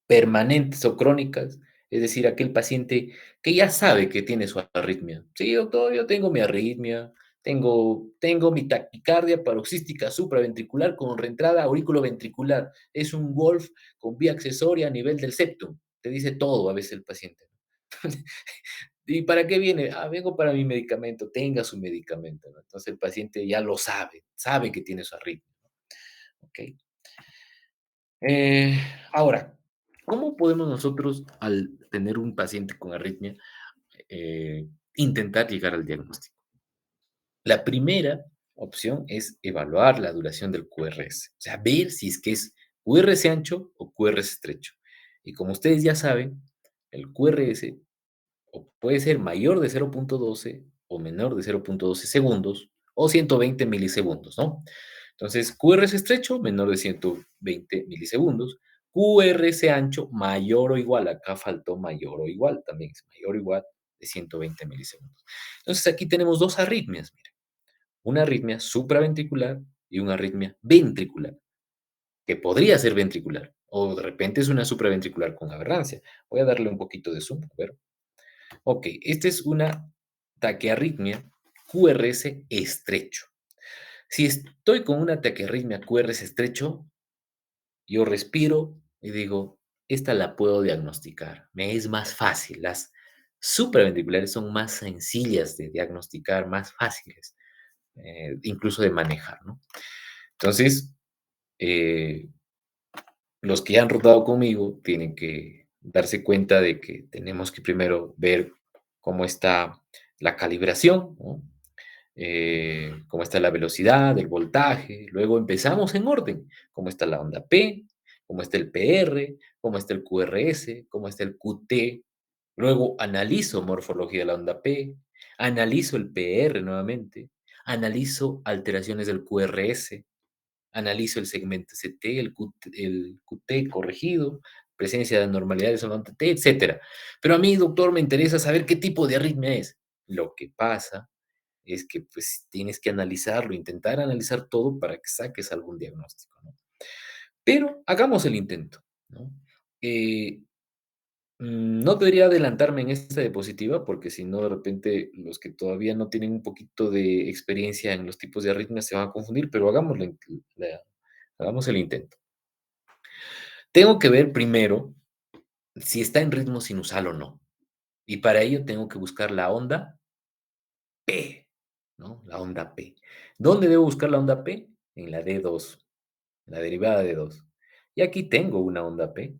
Permanentes o crónicas, es decir, aquel paciente que ya sabe que tiene su arritmia. Sí, doctor, yo tengo mi arritmia, tengo mi taquicardia paroxística supraventricular con reentrada auriculoventricular. Es un Wolf con vía accesoria a nivel del septum. Te dice todo a veces el paciente. ¿Y para qué viene? Ah, vengo para mi medicamento, tenga su medicamento, ¿no? Entonces el paciente ya lo sabe que tiene su arritmia, ¿ok? Eh, Ahora, ¿cómo podemos nosotros, al tener un paciente con arritmia, intentar llegar al diagnóstico? La primera opción es evaluar la duración del QRS, o sea, ver si es que es QRS ancho o QRS estrecho. Y como ustedes ya saben, el QRS o puede ser mayor de 0.12 o menor de 0.12 segundos o 120 milisegundos, ¿no? Entonces, QRS estrecho, menor de 120 milisegundos. QRS ancho, mayor o igual. Acá faltó mayor o igual, también es mayor o igual de 120 milisegundos. Entonces, aquí tenemos dos arritmias, miren. Una arritmia supraventricular y una arritmia ventricular, que podría ser ventricular, o de repente es una supraventricular con aberrancia. Voy a darle un poquito de zoom, a ver. Ok, esta es una taquiarritmia QRS estrecho. Si estoy con una taquiarritmia QRS estrecho, yo respiro y digo, esta la puedo diagnosticar. Me es más fácil. Las supraventriculares son más sencillas de diagnosticar, más fáciles, incluso de manejar, ¿no? Entonces, eh, los que ya han rotado conmigo tienen que darse cuenta de que tenemos que primero ver cómo está la calibración, ¿no? Cómo está la velocidad, el voltaje. Luego empezamos en orden, cómo está la onda P, cómo está el PR, cómo está el QRS, cómo está el QT. Luego analizo morfología de la onda P, analizo el PR nuevamente, analizo alteraciones del QRS, analizo el segmento ST, el QT corregido, presencia de anormalidades en la onda T, etcétera. Pero a mí, doctor, me interesa saber qué tipo de arritmia es. Lo que pasa es que pues tienes que analizarlo, intentar analizar todo para que saques algún diagnóstico, ¿no? Pero hagamos el intento, ¿no? Eh, no debería adelantarme en esta diapositiva porque si no, de repente los que todavía no tienen un poquito de experiencia en los tipos de arritmias se van a confundir, pero hagamos el intento. Tengo que ver primero si está en ritmo sinusal o no. Y para ello tengo que buscar la onda P, ¿no? La onda P. ¿Dónde debo buscar la onda P? En la D2, la derivada de 2. Y aquí tengo una onda P,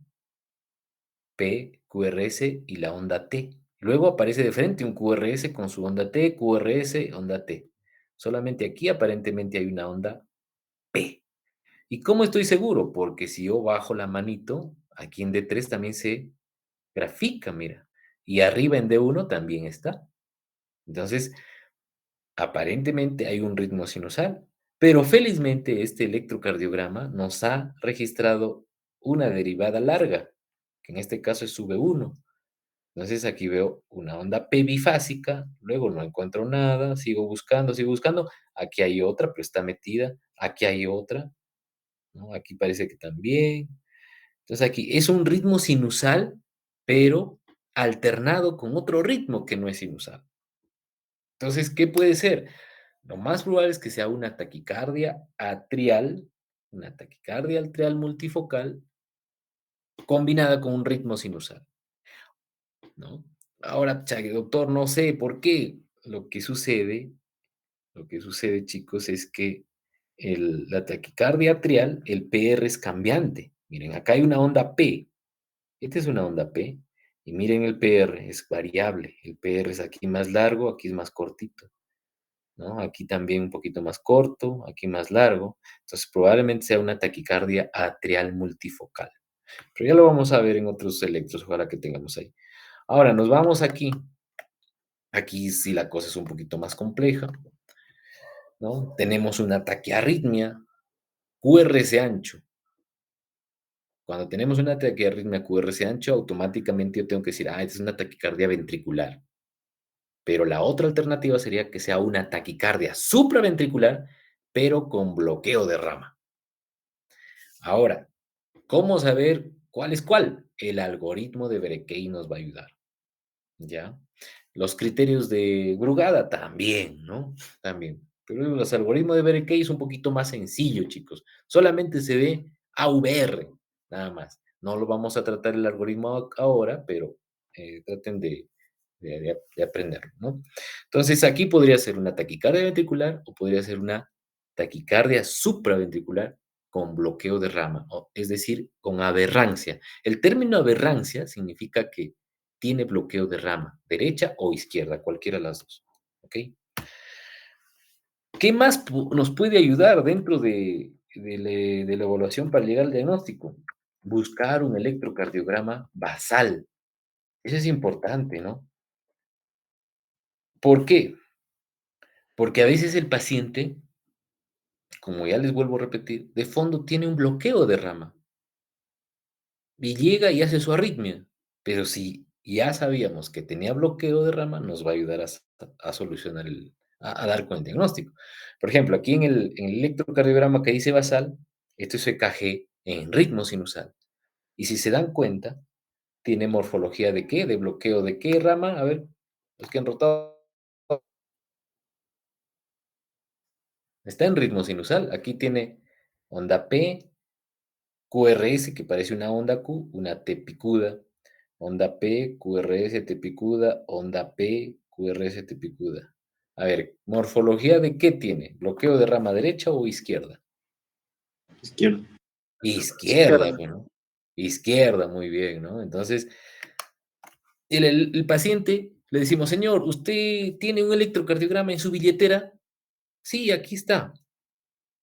P, QRS y la onda T. Luego aparece de frente un QRS con su onda T, QRS, onda T. Solamente aquí aparentemente hay una onda P. ¿Y cómo estoy seguro? Porque si yo bajo la manito, aquí en D3 también se grafica, mira. Y arriba en D1 también está. Entonces, aparentemente hay un ritmo sinusal, pero felizmente este electrocardiograma nos ha registrado una derivada larga, que en este caso es V1. Entonces aquí veo una onda P bifásica, luego no encuentro nada, sigo buscando, aquí hay otra, pero está metida, aquí hay otra, ¿no? Aquí parece que también. Entonces aquí es un ritmo sinusal, pero alternado con otro ritmo que no es sinusal. Entonces, ¿qué puede ser? Lo más probable es que sea una taquicardia atrial multifocal combinada con un ritmo sinusal, ¿no? Ahora, doctor, no sé por qué. Lo que sucede, chicos, es que la taquicardia atrial, el PR es cambiante. Miren, acá hay una onda P. Esta es una onda P. Y miren el PR, es variable. El PR es aquí más largo, aquí es más cortito, ¿no? Aquí también un poquito más corto, aquí más largo. Entonces, probablemente sea una taquicardia atrial multifocal. Pero ya lo vamos a ver en otros electros, ojalá que tengamos ahí. Ahora, nos vamos aquí. Aquí sí la cosa es un poquito más compleja, ¿no? Tenemos una taquiarritmia QRS ancho. Cuando tenemos una taquiarritmia QRS ancho, automáticamente yo tengo que decir, esta es una taquicardia ventricular. Pero la otra alternativa sería que sea una taquicardia supraventricular, pero con bloqueo de rama. Ahora, ¿cómo saber cuál es cuál? El algoritmo de Brekey nos va a ayudar, ¿ya? Los criterios de Brugada también, ¿no? También. Pero los algoritmos de Brekey es un poquito más sencillo, chicos. Solamente se ve AVR, nada más. No lo vamos a tratar el algoritmo ahora, pero traten de aprenderlo, ¿no? Entonces, aquí podría ser una taquicardia ventricular o podría ser una taquicardia supraventricular con bloqueo de rama, es decir, con aberrancia. El término aberrancia significa que tiene bloqueo de rama, derecha o izquierda, cualquiera de las dos. ¿Ok? ¿Qué más nos puede ayudar dentro de la evaluación para llegar al diagnóstico? Buscar un electrocardiograma basal. Eso es importante, ¿no? ¿Por qué? Porque a veces el paciente, como ya les vuelvo a repetir, de fondo tiene un bloqueo de rama y llega y hace su arritmia. Pero si ya sabíamos que tenía bloqueo de rama, nos va a ayudar a solucionar a dar con el diagnóstico. Por ejemplo, aquí en el electrocardiograma que dice basal, esto es EKG en ritmo sinusal. Y si se dan cuenta, tiene morfología de qué, de bloqueo de qué rama. A ver, los que han rotado. Está en ritmo sinusal. Aquí tiene onda P, QRS, que parece una onda Q, una T picuda. Onda P, QRS, T picuda, onda P, QRS, T picuda. A ver, ¿morfología de qué tiene? ¿Bloqueo de rama derecha o izquierda? Izquierda. Izquierda, bueno. Izquierda, muy bien, ¿no? Entonces, el paciente le decimos, señor, ¿usted tiene un electrocardiograma en su billetera? Sí, aquí está.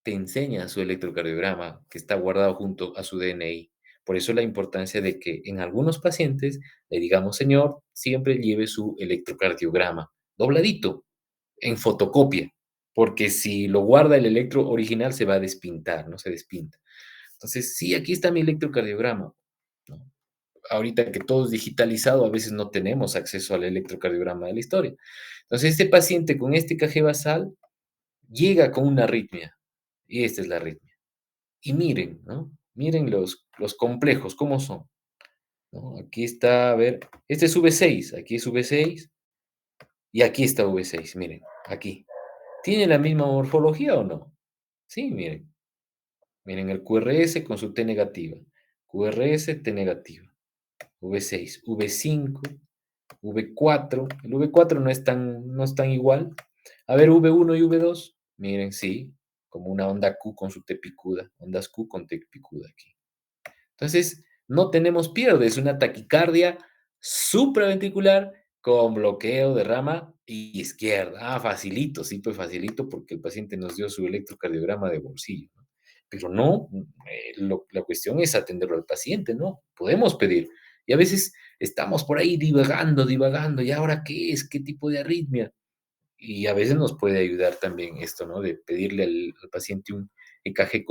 Te enseña su electrocardiograma que está guardado junto a su DNI. Por eso la importancia de que en algunos pacientes le digamos, señor, siempre lleve su electrocardiograma dobladito, en fotocopia, porque si lo guarda el electro original se va a despintar, no se despinta. Entonces, sí, aquí está mi electrocardiograma, ¿no? Ahorita que todo es digitalizado, a veces no tenemos acceso al electrocardiograma de la historia. Entonces, este paciente con este KG basal llega con una arritmia, y esta es la arritmia. Y miren, ¿no? Miren los complejos, ¿cómo son? ¿No? Aquí está, a ver, este es V6, aquí es V6 y aquí está V6, miren, aquí. ¿Tiene la misma morfología o no? Sí, miren. Miren el QRS con su T negativa. QRS, T negativa. V6, V5, V4. El V4 no es tan igual. A ver, V1 y V2. Miren, sí, como una onda Q con su T picuda. Ondas Q con T picuda aquí. Entonces, no tenemos pierde, es una taquicardia supraventricular con bloqueo de rama izquierda. Ah, facilito, sí, pues facilito porque el paciente nos dio su electrocardiograma de bolsillo, ¿no? Pero no, la cuestión es atenderlo al paciente, ¿no? Podemos pedir. Y a veces estamos por ahí divagando, divagando, ¿y ahora qué es? ¿Qué tipo de arritmia? Y a veces nos puede ayudar también esto, ¿no? De pedirle al paciente un EKG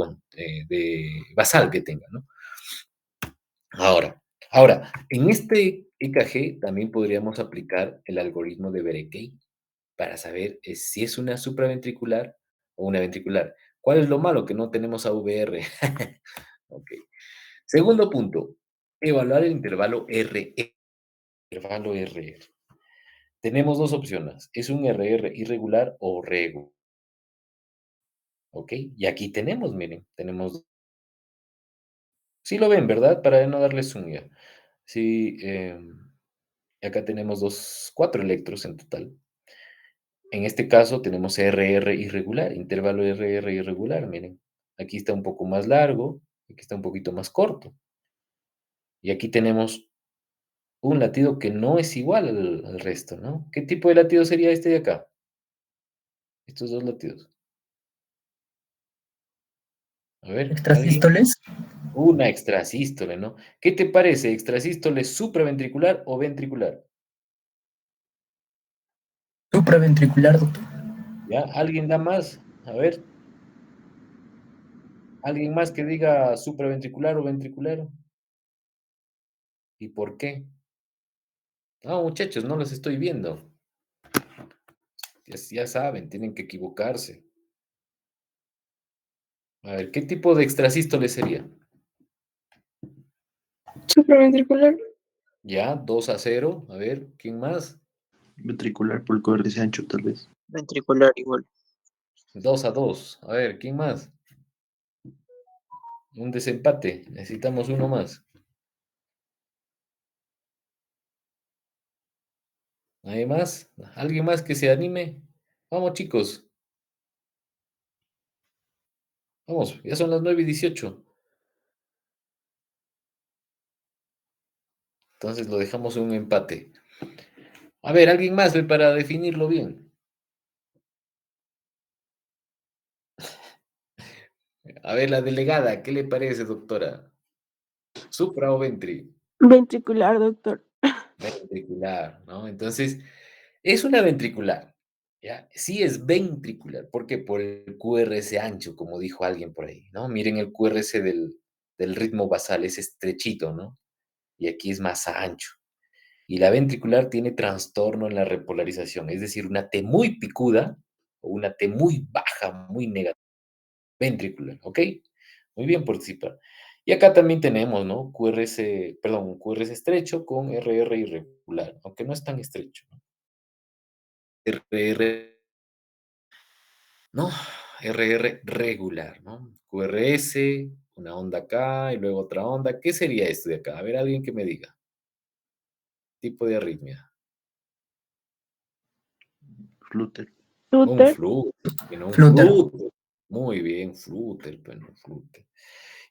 de basal que tenga, ¿no? Ahora, en este EKG también podríamos aplicar el algoritmo de Berekei para saber si es una supraventricular o una ventricular. ¿Cuál es lo malo? Que no tenemos AVR. Ok. Segundo punto, evaluar el intervalo RR. Intervalo RR. Tenemos dos opciones. Es un RR irregular o rego. ¿Ok? Y aquí tenemos, miren, tenemos. Sí lo ven, ¿verdad? Para no darles un ya. Sí, acá tenemos cuatro electros en total. En este caso tenemos RR irregular, intervalo RR irregular, miren. Aquí está un poco más largo, aquí está un poquito más corto. Y aquí tenemos un latido que no es igual al resto, ¿no? ¿Qué tipo de latido sería este de acá? Estos dos latidos. A ver, ¿alguien? Extrasístoles, Una extrasístole, ¿no? ¿Qué te parece? ¿Extrasístole supraventricular o ventricular? supraventricular, doctor. ¿Ya? ¿Alguien da más? A ver, ¿alguien más que diga supraventricular o ventricular? ¿Y por qué? No, muchachos, no los estoy viendo. Ya saben, tienen que equivocarse. A ver, ¿qué tipo de extrasístole sería? Supraventricular. Ya, 2-0. A ver, ¿quién más? Ventricular por el QRS ancho, tal vez. Ventricular igual. 2-2. A ver, ¿quién más? Un desempate. Necesitamos uno más. ¿Hay más? ¿Alguien más que se anime? Vamos, chicos. Vamos, ya son las 9:18. Entonces lo dejamos en un empate. A ver, ¿alguien más ve para definirlo bien? A ver, la delegada, ¿qué le parece, doctora? ¿Supra o ventri? Ventricular, doctor. Ventricular, ¿no? Entonces, es una ventricular, ¿ya? Sí es ventricular. ¿Por qué? Por el QRS ancho, como dijo alguien por ahí, ¿no? Miren el QRS del ritmo basal, es estrechito, ¿no? Y aquí es más ancho. Y la ventricular tiene trastorno en la repolarización, es decir, una T muy picuda o una T muy baja, muy negativa. Ventricular, ¿ok? Muy bien participar. Y acá también tenemos, ¿no? QRS, perdón, QRS estrecho con RR irregular, aunque no es tan estrecho, ¿no? RR, ¿no? RR regular, ¿no? QRS, una onda acá y luego otra onda. ¿Qué sería esto de acá? A ver, alguien que me diga. Tipo de arritmia. Flutter. Un Luther. flúter, un Flutter. flúter. Muy bien, flúter, bueno, flúter.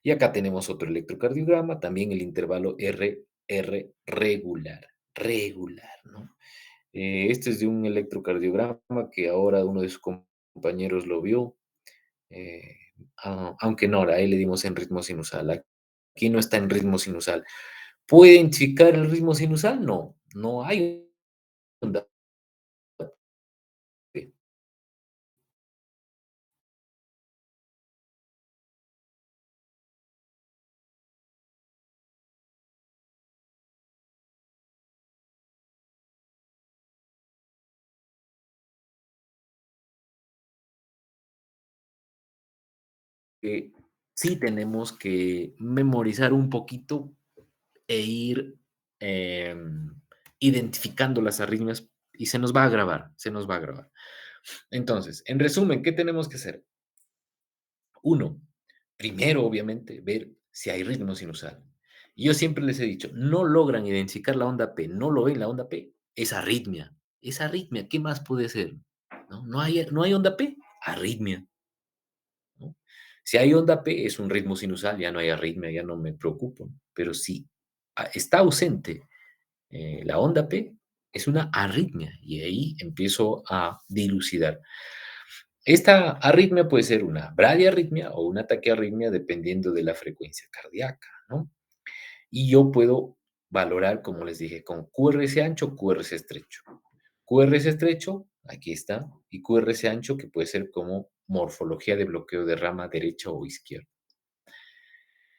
Y acá tenemos otro electrocardiograma, también el intervalo RR regular, regular, ¿no? Este es de un electrocardiograma que ahora uno de sus compañeros lo vio, eh, aunque no, a él le dimos en ritmo sinusal. Aquí no está en ritmo sinusal. ¿Puede identificar el ritmo sinusal? No, no hay onda P. Sí tenemos que memorizar un poquito e ir identificando las arritmias y se nos va a grabar, se nos va a grabar. Entonces, en resumen, ¿qué tenemos que hacer? Uno, primero, obviamente, ver si hay ritmo sinusal. Y yo siempre les he dicho, no logran identificar la onda P, no lo ven la onda P, es arritmia. Es arritmia, ¿qué más puede ser? No hay onda P, arritmia. ¿No? Si hay onda P, es un ritmo sinusal, ya no hay arritmia, ya no me preocupo. Pero si está ausente la onda P, es una arritmia y ahí empiezo a dilucidar. Esta arritmia puede ser una bradiarritmia o una taquiarritmia dependiendo de la frecuencia cardíaca, ¿no? Y yo puedo valorar, como les dije, con QRS ancho, QRS estrecho. QRS estrecho, aquí está, y QRS ancho, que puede ser como morfología de bloqueo de rama derecha o izquierda.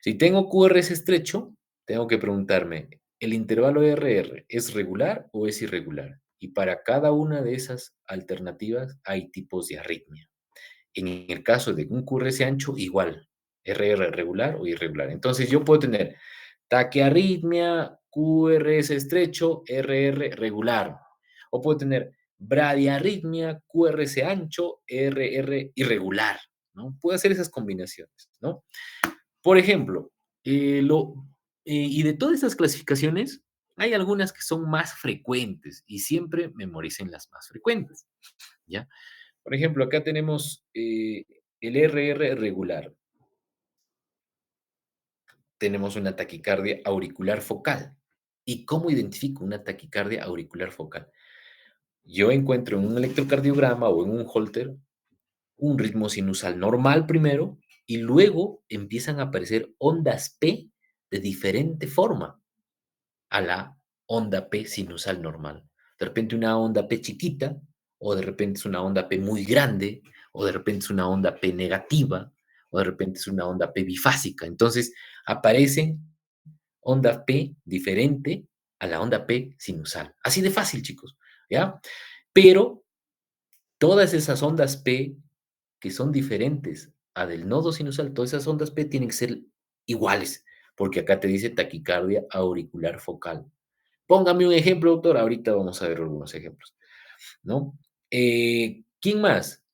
Si tengo QRS estrecho, tengo que preguntarme, ¿el intervalo RR es regular o es irregular? Y para cada una de esas alternativas hay tipos de arritmia. En el caso de un QRS ancho, igual, RR regular o irregular. Entonces yo puedo tener taquiarritmia, QRS estrecho, RR regular. O puedo tener bradiarritmia, QRS ancho, RR irregular, ¿no? Puedo hacer esas combinaciones, ¿no? Por ejemplo, y de todas estas clasificaciones, hay algunas que son más frecuentes y siempre memoricen las más frecuentes, ¿ya? Por ejemplo, acá tenemos el RR regular. Tenemos una taquicardia auricular focal. ¿Y cómo identifico una taquicardia auricular focal? Yo encuentro en un electrocardiograma o en un Holter un ritmo sinusal normal primero y luego empiezan a aparecer ondas P de diferente forma a la onda P sinusal normal. De repente una onda P chiquita, o de repente es una onda P muy grande, o de repente es una onda P negativa, o de repente es una onda P bifásica. Entonces aparecen onda P diferente a la onda P sinusal. Así de fácil, chicos, ¿ya? Pero todas esas ondas P que son diferentes a del nodo sinusal, todas esas ondas P tienen que ser iguales, porque acá te dice taquicardia auricular focal. Póngame un ejemplo, doctor. Ahorita vamos a ver algunos ejemplos, ¿no? ¿Quién más?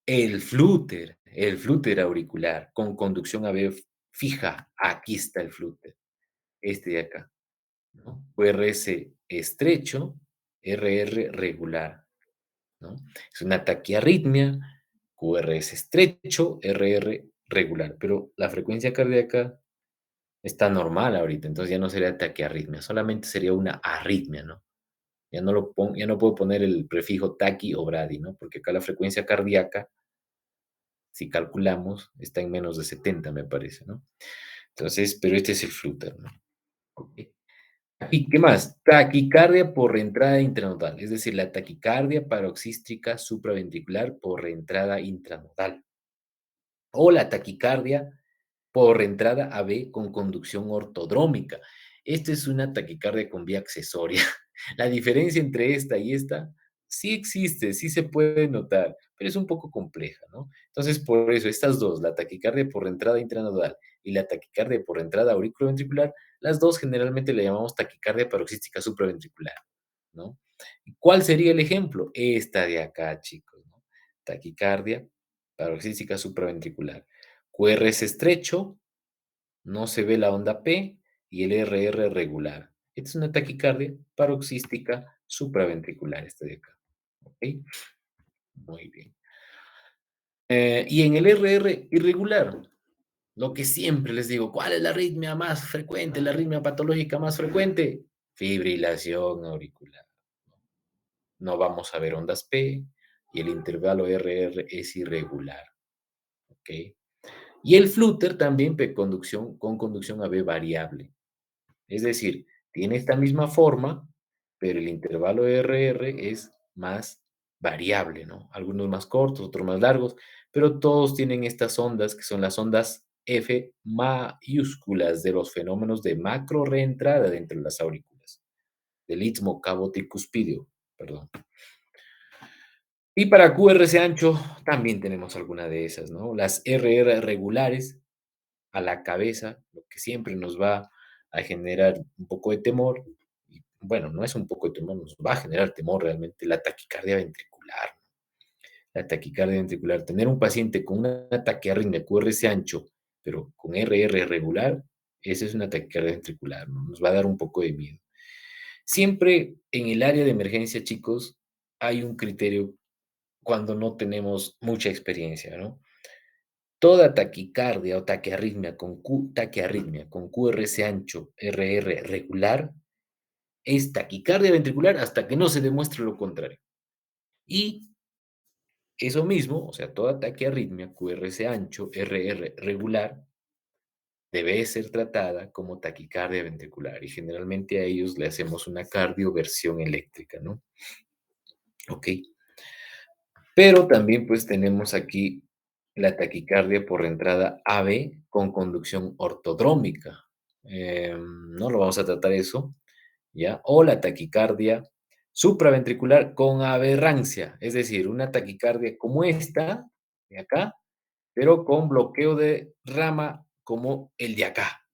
El flúter auricular con conducción AV fija. Aquí está el flúter, este de acá, ¿no? QRS estrecho, RR regular, ¿no? Es una taquiarritmia, QRS estrecho, RR regular, pero la frecuencia cardíaca está normal ahorita, entonces ya no sería taquiarritmia, solamente sería una arritmia, ¿no? Ya no puedo poner el prefijo taqui o bradi, ¿no? Porque acá la frecuencia cardíaca si calculamos, está en menos de 70, me parece, ¿no? Entonces, pero este es el flutter, ¿no? Ok. ¿Y qué más? Taquicardia por reentrada intranodal, es decir, la taquicardia paroxística supraventricular por reentrada intranodal. O la taquicardia por entrada AB con conducción ortodrómica. Esta es una taquicardia con vía accesoria. La diferencia entre esta y esta sí existe, sí se puede notar, pero es un poco compleja, ¿no? Entonces, por eso, estas dos, la taquicardia por entrada intranodal y la taquicardia por entrada auriculoventricular, las dos generalmente le llamamos taquicardia paroxística supraventricular, ¿no? ¿Cuál sería el ejemplo? Esta de acá, chicos, ¿no? Taquicardia paroxística supraventricular. QRS estrecho, no se ve la onda P y el RR regular. Esta es una taquicardia paroxística supraventricular, esta de acá. ¿Ok? Muy bien. Y en el RR irregular, lo que siempre les digo, ¿cuál es la arritmia más frecuente, la arritmia patológica más frecuente? Fibrilación auricular. No vamos a ver ondas P y el intervalo RR es irregular. ¿Ok? Y el flúter también con conducción AB variable. Es decir, tiene esta misma forma, pero el intervalo RR es más variable, ¿no? Algunos más cortos, otros más largos, pero todos tienen estas ondas que son las ondas F mayúsculas de los fenómenos de macro reentrada dentro de las aurículas, del istmo caboticuspideo, perdón. Y para QRS ancho también tenemos alguna de esas, ¿no? Las RR regulares a la cabeza, lo que siempre nos va a generar un poco de temor, y bueno, no es un poco de temor, nos va a generar temor realmente la taquicardia ventricular. La taquicardia ventricular, tener un paciente con una taquiarritmia QRS ancho, pero con RR regular, esa es una taquicardia ventricular, ¿no? Nos va a dar un poco de miedo. Siempre en el área de emergencia, chicos, hay un criterio cuando no tenemos mucha experiencia, ¿no? Toda taquicardia o taquiarritmia con QRS ancho, RR regular, es taquicardia ventricular hasta que no se demuestre lo contrario. Y eso mismo, o sea, toda taquiarritmia QRS ancho, RR regular, debe ser tratada como taquicardia ventricular y generalmente a ellos le hacemos una cardioversión eléctrica, ¿no? Ok. Pero también pues tenemos aquí la taquicardia por entrada AB con conducción ortodrómica. No lo vamos a tratar eso, ¿ya? O la taquicardia supraventricular con aberrancia, es decir, una taquicardia como esta, de acá, pero con bloqueo de rama como el de acá,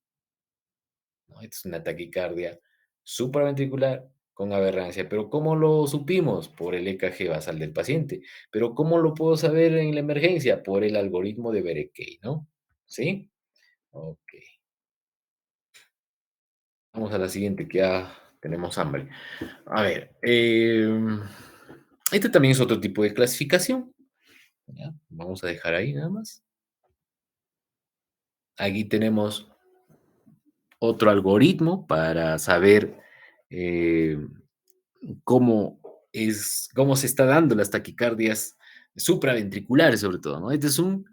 ¿no? Esta es una taquicardia supraventricular con aberrancia. Pero ¿cómo lo supimos? Por el EKG basal del paciente. Pero ¿cómo lo puedo saber en la emergencia? Por el algoritmo de Berekei, ¿no? ¿Sí? Ok. Vamos a la siguiente, que ya tenemos hambre. A ver, este también es otro tipo de clasificación. ¿Ya? Vamos a dejar ahí nada más. Aquí tenemos otro algoritmo para saber eh, cómo cómo se está dando las taquicardias supraventriculares, sobre todo, ¿no? Este es un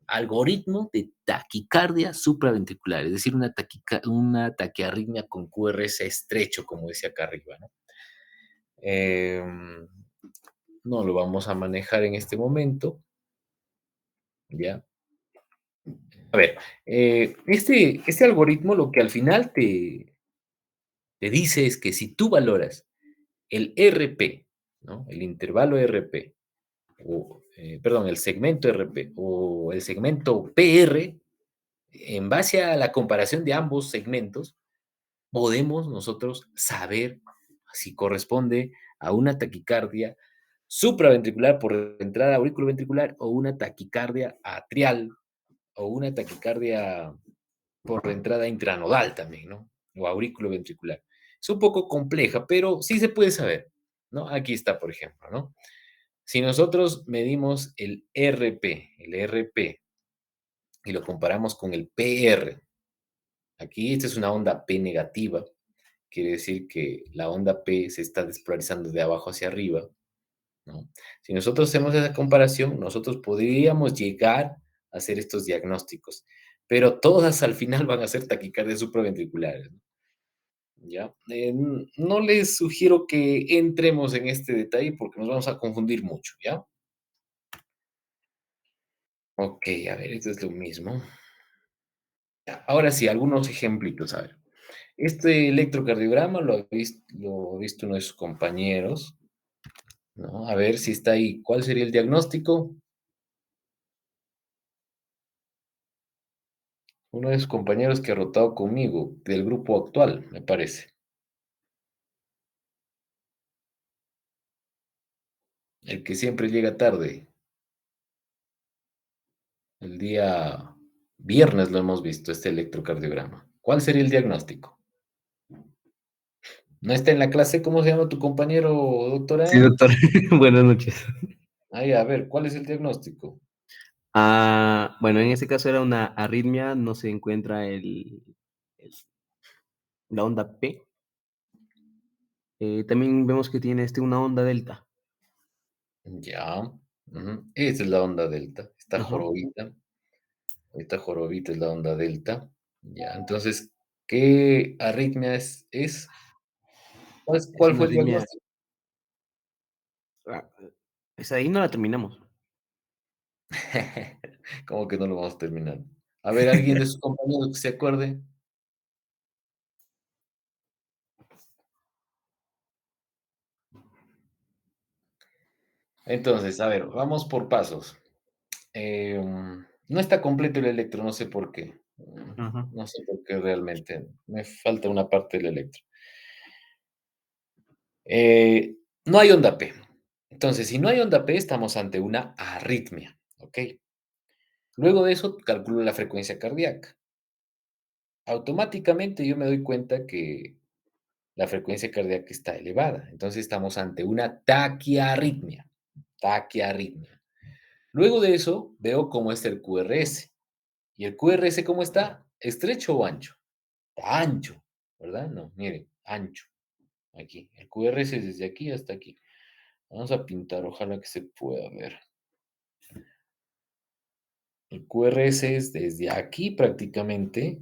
algoritmo de taquicardia supraventricular, es decir, una taquiarritmia con QRS estrecho, como decía acá arriba, ¿no? Em, no lo vamos a manejar en este momento, ¿ya? A ver, este algoritmo lo que al final te dice es que si tú valoras el RP, ¿no? El intervalo RP, perdón, el segmento RP o el segmento PR, en base a la comparación de ambos segmentos, podemos nosotros saber si corresponde a una taquicardia supraventricular por entrada auriculoventricular o una taquicardia atrial o una taquicardia por entrada intranodal también, ¿no? O auriculoventricular. Es un poco compleja, pero sí se puede saber, ¿no? Aquí está, por ejemplo, ¿no? Si nosotros medimos el RP y lo comparamos con el PR, aquí esta es una onda P negativa, quiere decir que la onda P se está despolarizando de abajo hacia arriba, ¿no? Si nosotros hacemos esa comparación, nosotros podríamos llegar a hacer estos diagnósticos, pero todas al final van a ser taquicardias supraventriculares, ¿no? ¿Ya? No les sugiero que entremos en este detalle porque nos vamos a confundir mucho, ¿ya? Ok, a ver, esto es lo mismo. Ya, ahora sí, algunos ejemplitos, a ver. Este electrocardiograma lo ha visto uno de sus compañeros, ¿no? A ver si está ahí. ¿Cuál sería el diagnóstico? Uno de sus compañeros que ha rotado conmigo, del grupo actual, me parece. El que siempre llega tarde. El día viernes lo hemos visto, este electrocardiograma. ¿Cuál sería el diagnóstico? ¿No está en la clase? ¿Cómo se llama tu compañero, Sí, doctora? doctor. Buenas noches. Ay, a ver, ¿cuál es el diagnóstico? Bueno, en este caso era una arritmia, no se encuentra el- la onda P. También vemos que tiene una onda delta. Ya. Esa es la onda delta. Esta Ajá. jorobita. Esta jorobita es la onda delta. Ya, entonces, ¿qué arritmia es? Es ¿Cuál una fue el arritmia. diagnóstico? ah, Esa ahí no la terminamos. ¿Cómo que no lo vamos a terminar? A ver, alguien de sus compañeros que se acuerde. Entonces, a ver, vamos por pasos. No está completo el electro, no sé por qué. Ajá. No sé por qué realmente. Me falta una parte del electro. No hay onda P. Entonces, si no hay onda P, estamos ante una arritmia, ¿ok? Luego de eso, calculo la frecuencia cardíaca. Automáticamente yo me doy cuenta que la frecuencia cardíaca está elevada. Entonces, estamos ante una taquiarritmia. Taquiarritmia. Luego de eso, veo cómo está el QRS. ¿Y el QRS cómo está? ¿Estrecho o ancho? Está ancho, ¿verdad? No, miren, ancho. Aquí. El QRS es desde aquí hasta aquí. Vamos a pintar, ojalá que se pueda ver. El QRS es desde aquí prácticamente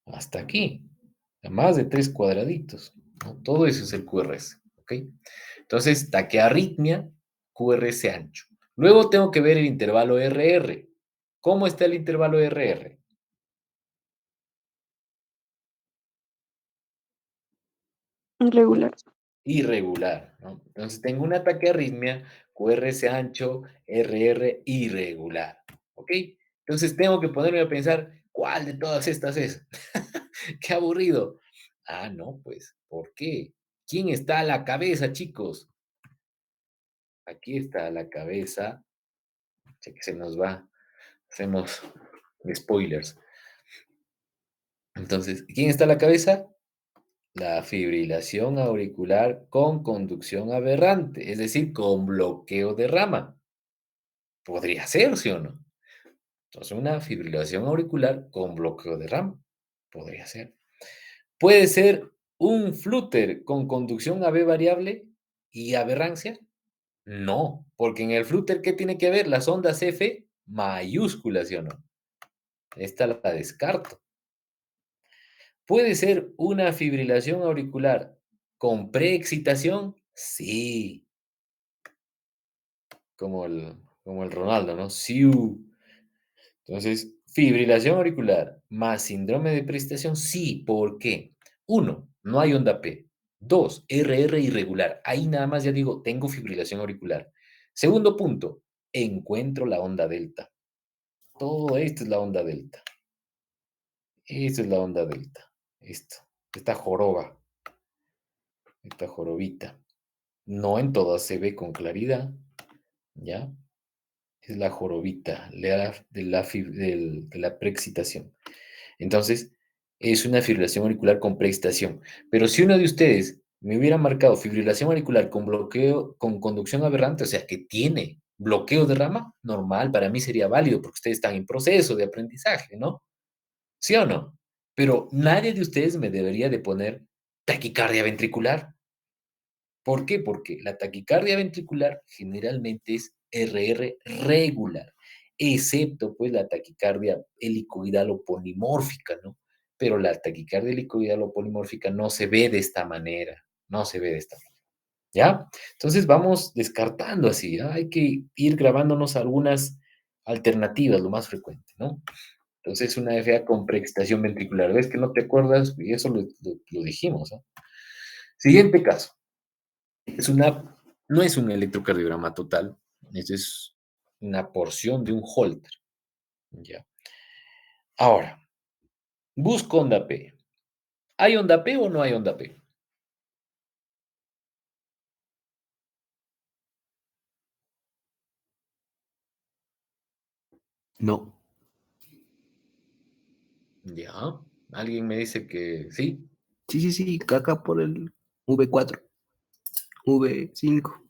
hasta aquí. A más de 3 cuadraditos, ¿no? Todo eso es el QRS, ¿ok? Entonces, taquiarritmia, QRS ancho. Luego tengo que ver el intervalo RR. ¿Cómo está el intervalo RR? Irregular. Irregular, ¿no? Entonces tengo una taquiarritmia, QRS ancho, RR irregular, ¿ok? Entonces tengo que ponerme a pensar, ¿cuál de todas estas es? Qué aburrido. Ah, no, pues, ¿por qué? ¿Quién está a la cabeza, chicos? Aquí está a la cabeza. Sé que se nos va. Hacemos spoilers. Entonces, ¿quién está a la cabeza? La fibrilación auricular con conducción aberrante, es decir, con bloqueo de rama. Podría ser, ¿sí o no? Entonces, una fibrilación auricular con bloqueo de rama. Podría ser. Puede ser un flúter con conducción AB variable y aberrancia. No, porque en el flúter, ¿qué tiene que ver? Las ondas F mayúsculas, ¿sí o no? Esta la descarto. ¿Puede ser una fibrilación auricular con preexcitación? Sí, como el Ronaldo, ¿no? Siu. Entonces, fibrilación auricular más síndrome de preexcitación, sí. ¿Por qué? Uno, no hay onda P. Dos, RR irregular. Ahí nada más ya digo, tengo fibrilación auricular. Segundo punto, encuentro la onda delta. Todo esto es la onda delta. Esto es la onda delta. Esto, esta joroba, esta jorobita. No en todas se ve con claridad, ¿ya? Es la jorobita de la preexcitación. Entonces, es una fibrilación auricular con preexcitación. Pero si uno de ustedes me hubiera marcado fibrilación auricular con bloqueo, con conducción aberrante, o sea, que tiene bloqueo de rama, normal, para mí sería válido porque ustedes están en proceso de aprendizaje, ¿no? ¿Sí o no? Pero nadie de ustedes me debería de poner taquicardia ventricular. ¿Por qué? Porque la taquicardia ventricular generalmente es RR regular, excepto pues la taquicardia helicoidal-polimórfica, ¿no? Pero la taquicardia helicoidal-polimórfica no se ve de esta manera, no se ve de esta manera, ¿ya? Entonces vamos descartando así, ¿ya? Hay que ir grabándonos algunas alternativas, lo más frecuente, ¿no? Entonces una FA con preexcitación ventricular, ¿ves que no te acuerdas? Y eso lo dijimos, ¿no? Siguiente caso. No es un electrocardiograma total, esto es una porción de un Holter. ¿Ya? Ahora, busco onda P. ¿Hay onda P o no hay onda P? No. ¿Ya? ¿Alguien me dice que sí? Sí, acá por el V4, V5.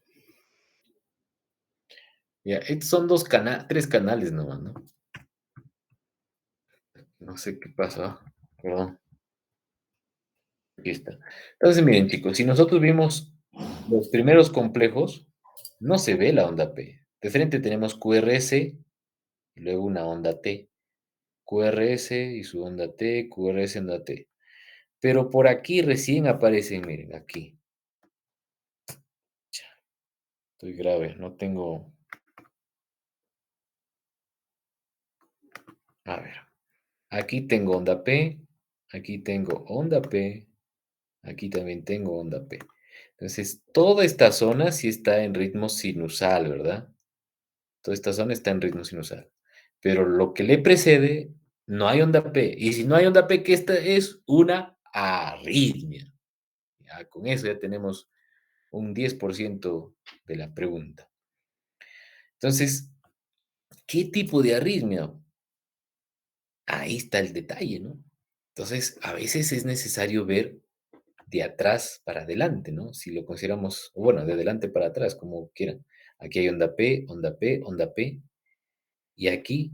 Ya, estos son tres canales nomás, ¿no? No sé qué pasa, perdón. Aquí está. Entonces, miren, chicos, si nosotros vimos los primeros complejos, no se ve la onda P. De frente tenemos QRS y luego una onda T. QRS y su onda T, QRS onda T. Pero por aquí recién aparecen, miren, aquí. Estoy grave, no tengo. A ver, aquí tengo onda P, aquí tengo onda P, aquí también tengo onda P. Entonces, toda esta zona sí está en ritmo sinusal, ¿verdad? Toda esta zona está en ritmo sinusal. Pero lo que le precede, no hay onda P. Y si no hay onda P, que esta es una arritmia. Ya, con eso ya tenemos un 10% de la pregunta. Entonces, ¿qué tipo de arritmia? Ahí está el detalle, ¿no? Entonces, a veces es necesario ver de atrás para adelante, ¿no? Si lo consideramos, o bueno, de adelante para atrás, como quieran. Aquí hay onda P, onda P, onda P. Y aquí,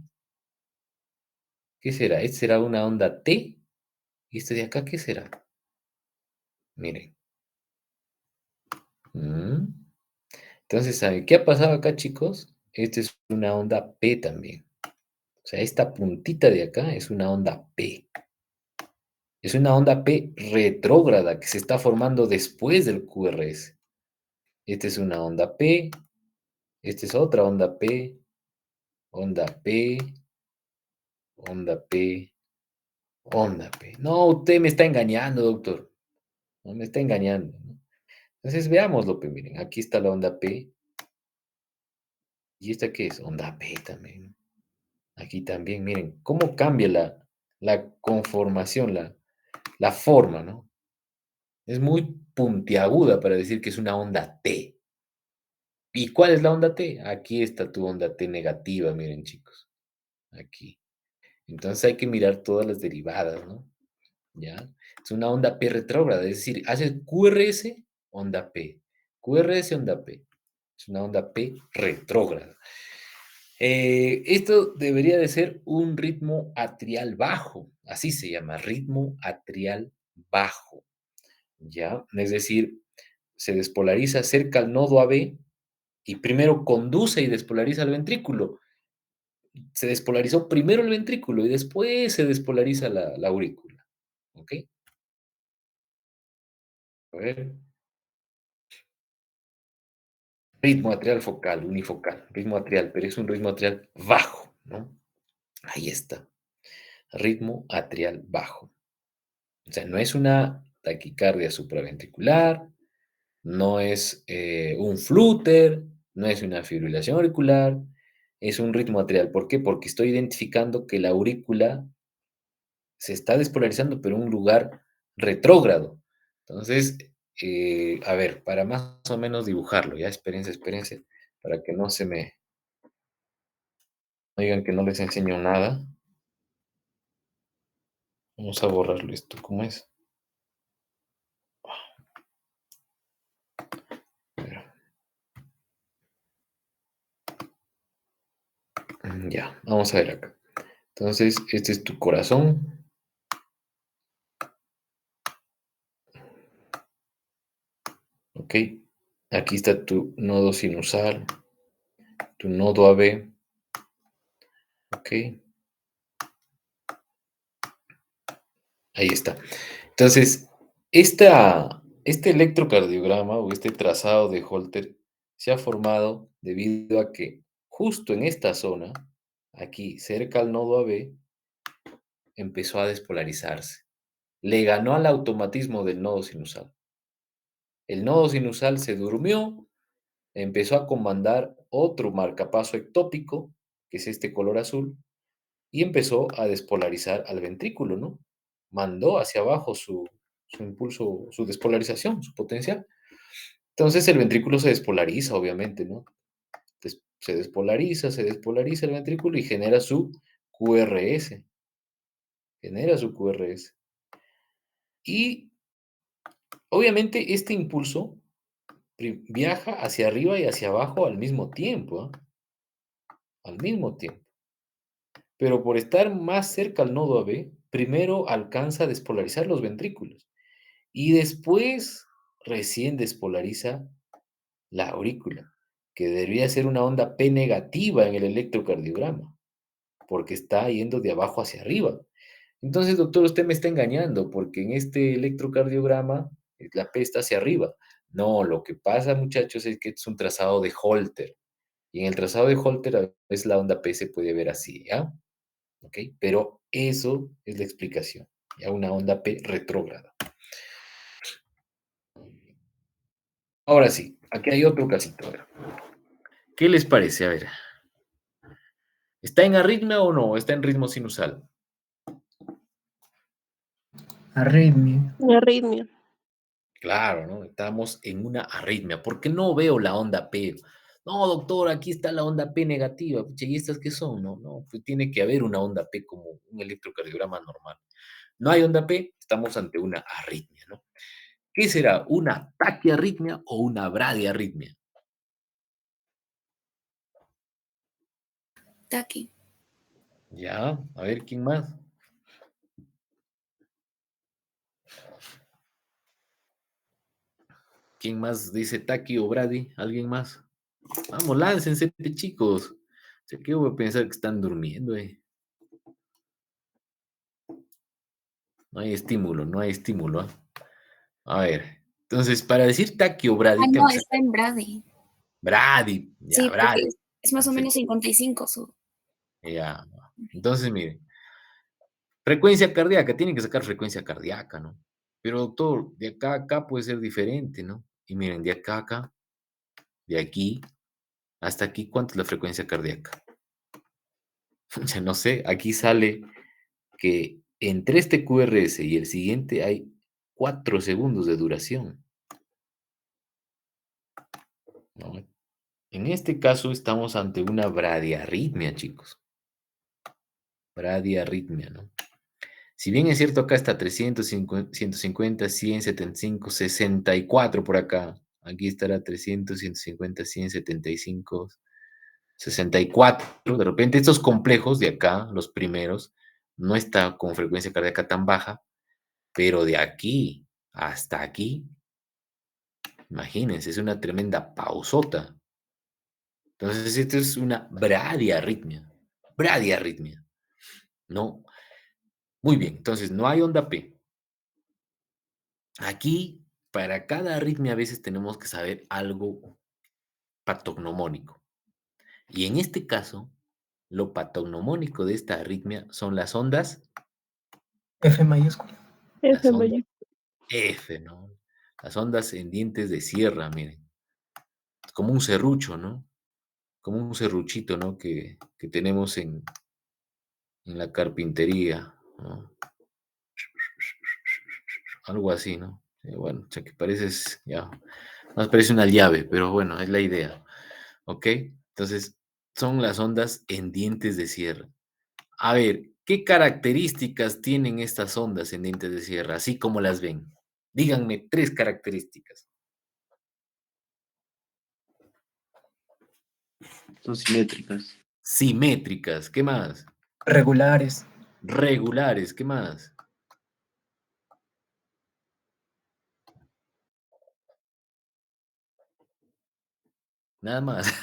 ¿qué será? ¿Este será una onda T? ¿Y este de acá qué será? Miren. Mm. Entonces, ¿saben qué ha pasado acá, chicos? Esta es una onda P también. O sea, esta puntita de acá es una onda P. Es una onda P retrógrada que se está formando después del QRS. Esta es una onda P, esta es otra onda P, onda P, onda P, onda P. No, usted me está engañando, doctor. No me está engañando, ¿no? Entonces veámoslo, pues miren, aquí está la onda P. ¿Y esta qué es? Onda P también. Aquí también, miren, cómo cambia la conformación, la forma, ¿no? Es muy puntiaguda para decir que es una onda T. ¿Y cuál es la onda T? Aquí está tu onda T negativa, miren, chicos. Aquí. Entonces hay que mirar todas las derivadas, ¿no? ¿Ya? Es una onda P retrógrada, es decir, hace QRS, onda P. QRS, onda P. Es una onda P retrógrada. Esto debería de ser un ritmo atrial bajo, así se llama, ritmo atrial bajo, ¿ya? Es decir, se despolariza cerca al nodo AB y primero conduce y despolariza el ventrículo. Se despolarizó primero el ventrículo y después se despolariza la aurícula, ¿ok? A ver. Ritmo atrial focal, unifocal, ritmo atrial, pero es un ritmo atrial bajo, ¿no? Ahí está, ritmo atrial bajo. O sea, no es una taquicardia supraventricular, no es un flúter, no es una fibrilación auricular, es un ritmo atrial. ¿Por qué? Porque estoy identificando que la aurícula se está despolarizando, pero en un lugar retrógrado. Entonces, a ver, para más o menos dibujarlo, ya, espérense, para que no se me digan que no les enseño nada. Vamos a borrarlo esto, ¿cómo es? Ya, vamos a ver acá. Entonces, este es tu corazón. ¿Ok? Aquí está tu nodo sinusal, tu nodo AB. Ok. Ahí está. Entonces, este electrocardiograma o este trazado de Holter se ha formado debido a que justo en esta zona, aquí cerca al nodo AB, empezó a despolarizarse. Le ganó al automatismo del nodo sinusal. El nodo sinusal se durmió, empezó a comandar otro marcapaso ectópico, que es este color azul, y empezó a despolarizar al ventrículo, ¿no? Mandó hacia abajo su impulso, su despolarización, su potencial. Entonces el ventrículo se despolariza, obviamente, ¿no? Se despolariza el ventrículo y genera su QRS. Genera su QRS. Y obviamente este impulso viaja hacia arriba y hacia abajo al mismo tiempo, ¿eh? Al mismo tiempo. Pero por estar más cerca al nodo AB, primero alcanza a despolarizar los ventrículos y después recién despolariza la aurícula, que debería ser una onda P negativa en el electrocardiograma, porque está yendo de abajo hacia arriba. Entonces, doctor, usted me está engañando, porque en este electrocardiograma la P está hacia arriba. No, lo que pasa, muchachos, es que es un trazado de Holter. Y en el trazado de Holter a veces la onda P se puede ver así, ¿ya? ¿Ok? Pero eso es la explicación. Ya una onda P retrógrada. Ahora sí, aquí hay otro casito. A ver. ¿Qué les parece? A ver. ¿Está en arritmia o no? ¿Está en ritmo sinusal? Arritmia. Arritmia. Claro, ¿no? Estamos en una arritmia. ¿Por qué no veo la onda P? No, doctor, aquí está la onda P negativa. Pucha, ¿y estas qué son? No, no, pues tiene que haber una onda P como un electrocardiograma normal. No hay onda P, estamos ante una arritmia, ¿no? ¿Qué será? ¿Una taquiarritmia o una bradiarritmia? Taqui. Ya, a ver, ¿quién más? ¿Quién más dice Taki o Brady? ¿Alguien más? Vamos, láncense, chicos. Sé que voy a pensar que están durmiendo, eh. No hay estímulo, no hay estímulo, ¿ah? A ver, entonces, para decir Taki o Brady, No, tengo que está sacar en Brady. Brady. Ya, Sí, porque Brady. es más o menos Perfecto. 55 su. Ya. Entonces, miren, frecuencia cardíaca, tienen que sacar frecuencia cardíaca, ¿no? Pero, doctor, de acá a acá puede ser diferente, ¿no? Y miren, de acá a acá, de aquí hasta aquí, ¿cuánto es la frecuencia cardíaca? Ya no sé, aquí sale que entre este QRS y el siguiente hay 4 segundos de duración, ¿no? En este caso estamos ante una bradiarritmia, chicos. Bradiarritmia, ¿no? Si bien es cierto, acá está 350, 150, 100, 75, 64 por acá. Aquí estará 300, 150, 100, 75, 64. De repente estos complejos de acá, los primeros, no está con frecuencia cardíaca tan baja, pero de aquí hasta aquí, imagínense, es una tremenda pausota. Entonces, esto es una bradiarritmia. Bradiarritmia, ¿no? Muy bien, entonces no hay onda P. Aquí, para cada arritmia, a veces tenemos que saber algo patognomónico. Y en este caso, lo patognomónico de esta arritmia son las ondas, F mayúscula. las F ondas mayor. F, ¿no? Las ondas en dientes de sierra, miren. Es como un serrucho, ¿no? Como un serruchito, ¿no? Que tenemos en la carpintería, ¿no? Algo así, ¿no? Bueno, o sea que pareces, ya, más parece una llave, pero bueno, es la idea, ¿ok? Entonces, son las ondas en dientes de sierra. A ver, ¿qué características tienen estas ondas en dientes de sierra, así como las ven? Díganme 3 características. Son simétricas. Simétricas, ¿qué más? Regulares. Regulares, ¿qué más? nada más.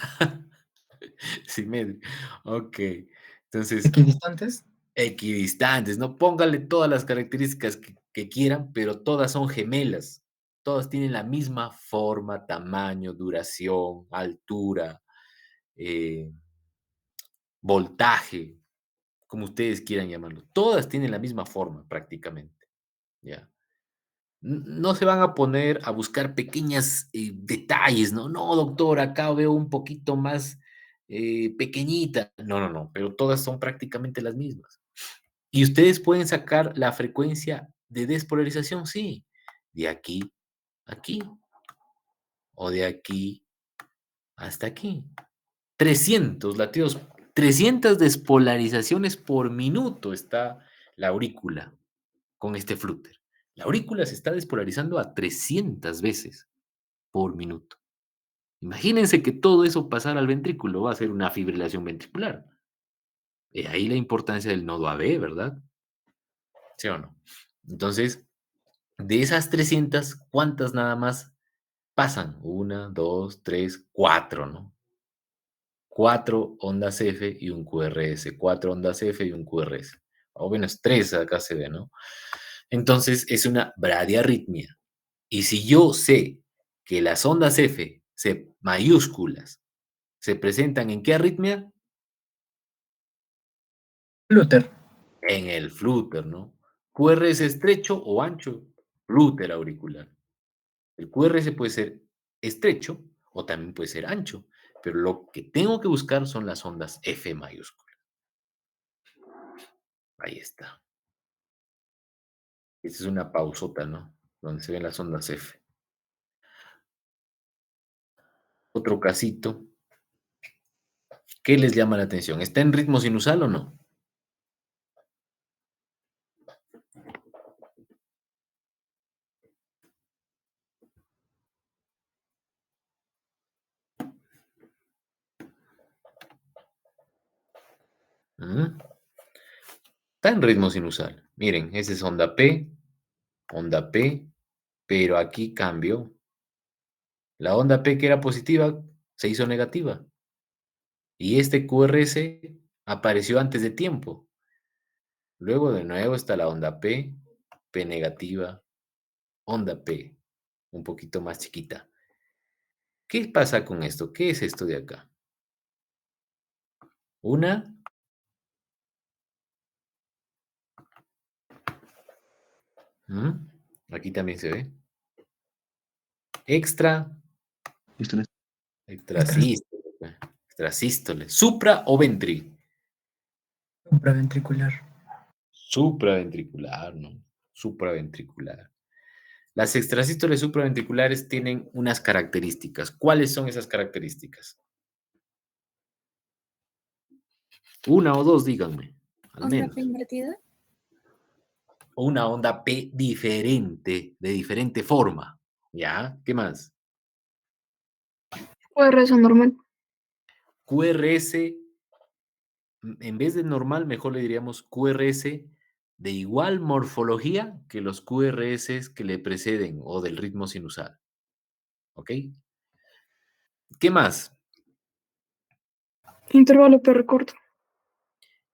Simétrico. Ok. Entonces, Equidistantes. equidistantes, ¿no? Póngale todas las características que quieran, pero todas son gemelas. Todas tienen la misma forma, tamaño, duración, altura, eh, voltaje, como ustedes quieran llamarlo. Todas tienen la misma forma prácticamente, ¿ya? No se van a poner a buscar pequeños detalles, ¿no? No, doctor, acá veo un poquito más pequeñita. No, no, no, pero todas son prácticamente las mismas. Y ustedes pueden sacar la frecuencia de despolarización, sí, de aquí a aquí, o de aquí hasta aquí. 300 latidos, 300 despolarizaciones por minuto está la aurícula con este flúter. La aurícula se está despolarizando a 300 veces por minuto. Imagínense que todo eso pasara al ventrículo, va a ser una fibrilación ventricular. Ahí la importancia del nodo AB, ¿verdad? ¿Sí o no? Entonces, de esas 300, ¿cuántas nada más pasan? Una, dos, tres, cuatro, ¿no? 4 ondas F y un QRS, 4 ondas F y un QRS. O menos 3 acá se ve, ¿no? Entonces es una bradiarritmia. Y si yo sé que las ondas F mayúsculas se presentan en qué arritmia, Luther. en el flúter, ¿no? QRS estrecho o ancho, flúter auricular. El QRS puede ser estrecho o también puede ser ancho, pero lo que tengo que buscar son las ondas F mayúsculas. Ahí está. Esta es una pausota, ¿no? Donde se ven las ondas F. Otro casito. ¿Qué les llama la atención? ¿Está en ritmo sinusal o no? ¿Mm? Está en ritmo sinusal. Miren, esa es onda P, pero aquí cambió. La onda P que era positiva se hizo negativa. Y este QRS apareció antes de tiempo. Luego de nuevo está la onda P negativa, onda P, un poquito más chiquita. ¿Qué pasa con esto? ¿Qué es esto de acá? Una aquí también se ve. Extra, Esto no es- extrasístole, extrasístole, supra o ventri. Supraventricular. Supraventricular, ¿no? Supraventricular. Las extrasístoles supraventriculares tienen unas características. ¿Cuáles son esas características? Una o dos, díganme, al ¿Onda menos. P invertida? O una onda P diferente, de diferente forma. ¿Ya? ¿Qué más? QRS normal. QRS, en vez de normal, mejor le diríamos QRS de igual morfología que los QRS que le preceden o del ritmo sinusal. ¿Ok? ¿Qué más? Intervalo PR corto.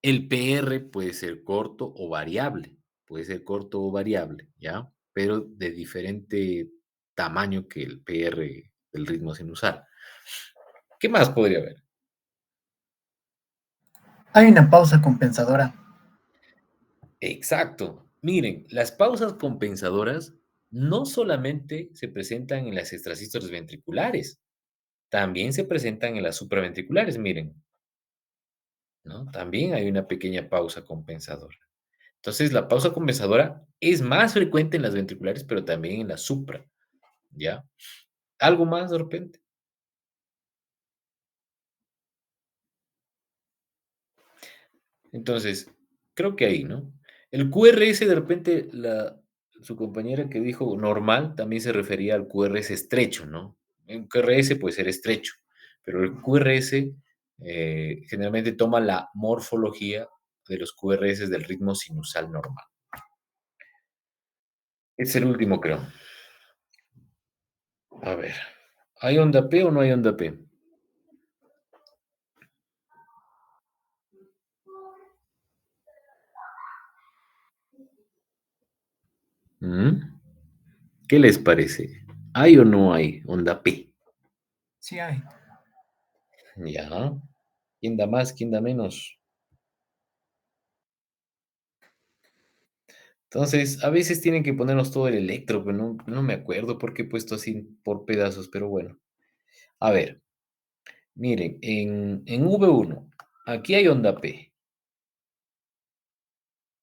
El PR puede ser corto o variable. Puede ser corto o variable, ¿ya? Pero de diferente tamaño que el PR del ritmo sinusal. ¿Qué más podría haber? Hay una pausa compensadora. Exacto. Miren, las pausas compensadoras no solamente se presentan en las extrasístoles ventriculares, también se presentan en las supraventriculares, miren, ¿no? También hay una pequeña pausa compensadora. Entonces, la pausa compensadora es más frecuente en las ventriculares, pero también en la supra, ¿ya? ¿Algo más de repente? Entonces, creo que ahí, ¿no? El QRS, de repente, su compañera que dijo normal, también se refería al QRS estrecho, ¿no? Un QRS puede ser estrecho, pero el QRS generalmente toma la morfología de los QRS del ritmo sinusal normal. Es el último, creo. A ver, ¿hay onda P o no hay onda P? ¿Mm? ¿Qué les parece? ¿Hay o no hay onda P? Sí hay. Ya. ¿Quién da más? ¿Quién da menos? Entonces, a veces tienen que ponernos todo el electro, pero no me acuerdo por qué he puesto así por pedazos, pero bueno. A ver, miren, en V1, aquí hay onda P.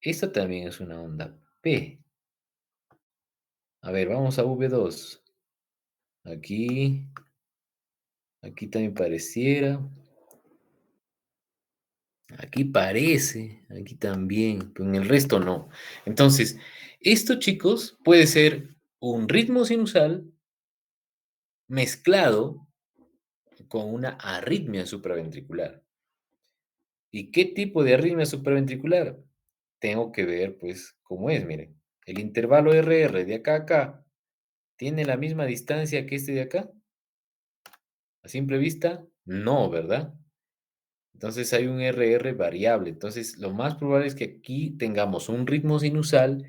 Esta también es una onda P. A ver, vamos a V2. Aquí, aquí también pareciera. Aquí parece, aquí también, pero en el resto no. Entonces, esto, chicos, puede ser un ritmo sinusal mezclado con una arritmia supraventricular. ¿Y qué tipo de arritmia supraventricular? Tengo que ver, pues, cómo es, miren. El intervalo RR de acá a acá tiene la misma distancia que este de acá. A simple vista, no, ¿verdad? Entonces hay un RR variable. Entonces, lo más probable es que aquí tengamos un ritmo sinusal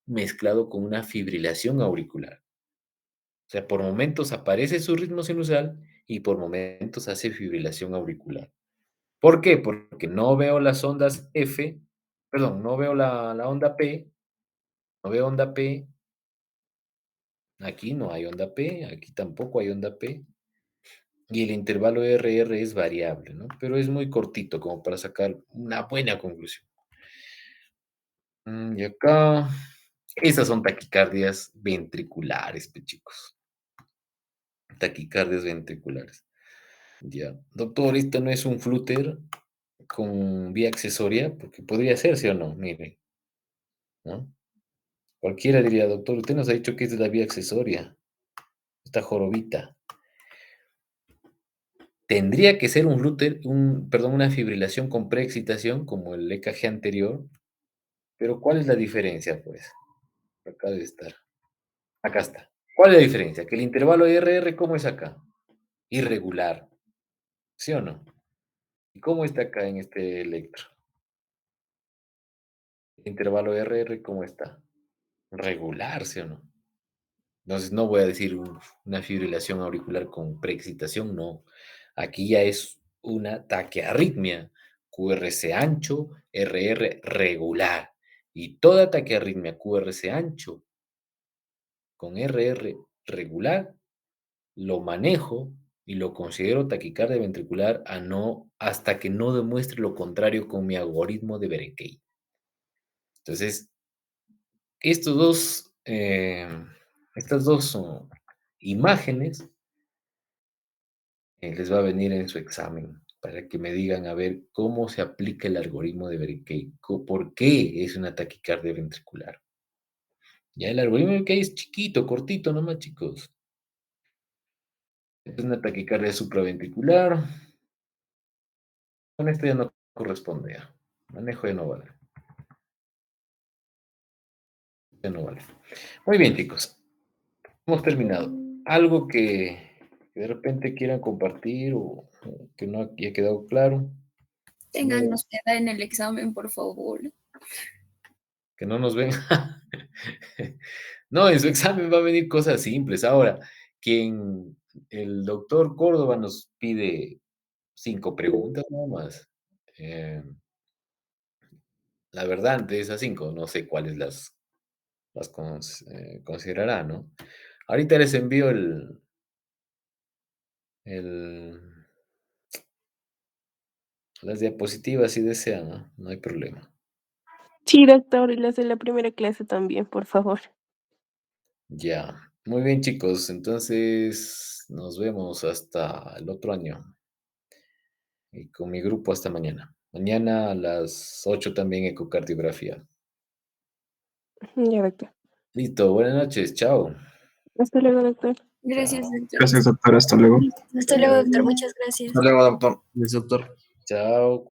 mezclado con una fibrilación auricular. O sea, por momentos aparece su ritmo sinusal y por momentos hace fibrilación auricular. ¿Por qué? Porque no veo las ondas F, perdón, no veo la onda P, no veo onda P, aquí no hay onda P, aquí tampoco hay onda P, y el intervalo RR es variable, ¿no? Pero es muy cortito como para sacar una buena conclusión. Y acá, esas son taquicardias ventriculares, chicos. Taquicardias ventriculares. Ya. Doctor, ¿esto no es un flúter con vía accesoria? Porque podría ser, ¿sí o no? Mire, ¿no? Cualquiera diría, doctor, usted nos ha dicho que es de la vía accesoria, esta jorobita. Tendría que ser un flúter, perdón, una fibrilación con preexcitación, como el EKG anterior, pero ¿cuál es la diferencia, pues? Acá debe estar. Acá está. ¿Cuál es la diferencia? Que el intervalo RR, ¿cómo es acá? Irregular, ¿sí o no? ¿Y cómo está acá en este electro? El intervalo RR, ¿cómo está? Regular, ¿sí o no? Entonces no voy a decir una fibrilación auricular con preexcitación, no. Aquí ya es una taquiarritmia, QRS ancho, RR regular. Y toda taquiarritmia QRS ancho con RR regular lo manejo y lo considero taquicardia ventricular hasta que no demuestre lo contrario con mi algoritmo de Berenquey. Entonces, estos dos, estas dos imágenes les va a venir en su examen para que me digan a ver cómo se aplica el algoritmo de Berenquey, por qué es una taquicardia ventricular. Ya el algoritmo de Berenquey es chiquito, cortito nomás, chicos. Es una taquicardia supraventricular. Con esto ya no corresponde ya. Manejo ya no vale. Ya no vale. Muy bien, chicos. Hemos terminado. Algo que de repente quieran compartir o que no haya quedado claro. Téngannos piedad en el examen, por favor. Que no nos ven. No, en su examen va a venir cosas simples. Ahora, quien el doctor Córdoba nos pide 5 preguntas nada más. La verdad, de esas 5, no sé cuáles considerará, ¿no? Ahorita les envío el, las diapositivas si desean, ¿no? No hay problema. Sí, doctor, y las de la primera clase también, por favor. Ya. Muy bien, chicos. Entonces, nos vemos hasta el otro año. Y con mi grupo hasta mañana. Mañana a las 8 también ecocardiografía. Ya, doctor. Listo, buenas noches, chao. Hasta luego, doctor. Gracias, Chao. doctor. Gracias, doctor. Hasta luego. Hasta luego, doctor. Muchas gracias. Hasta luego, doctor. Es doctor. Chao.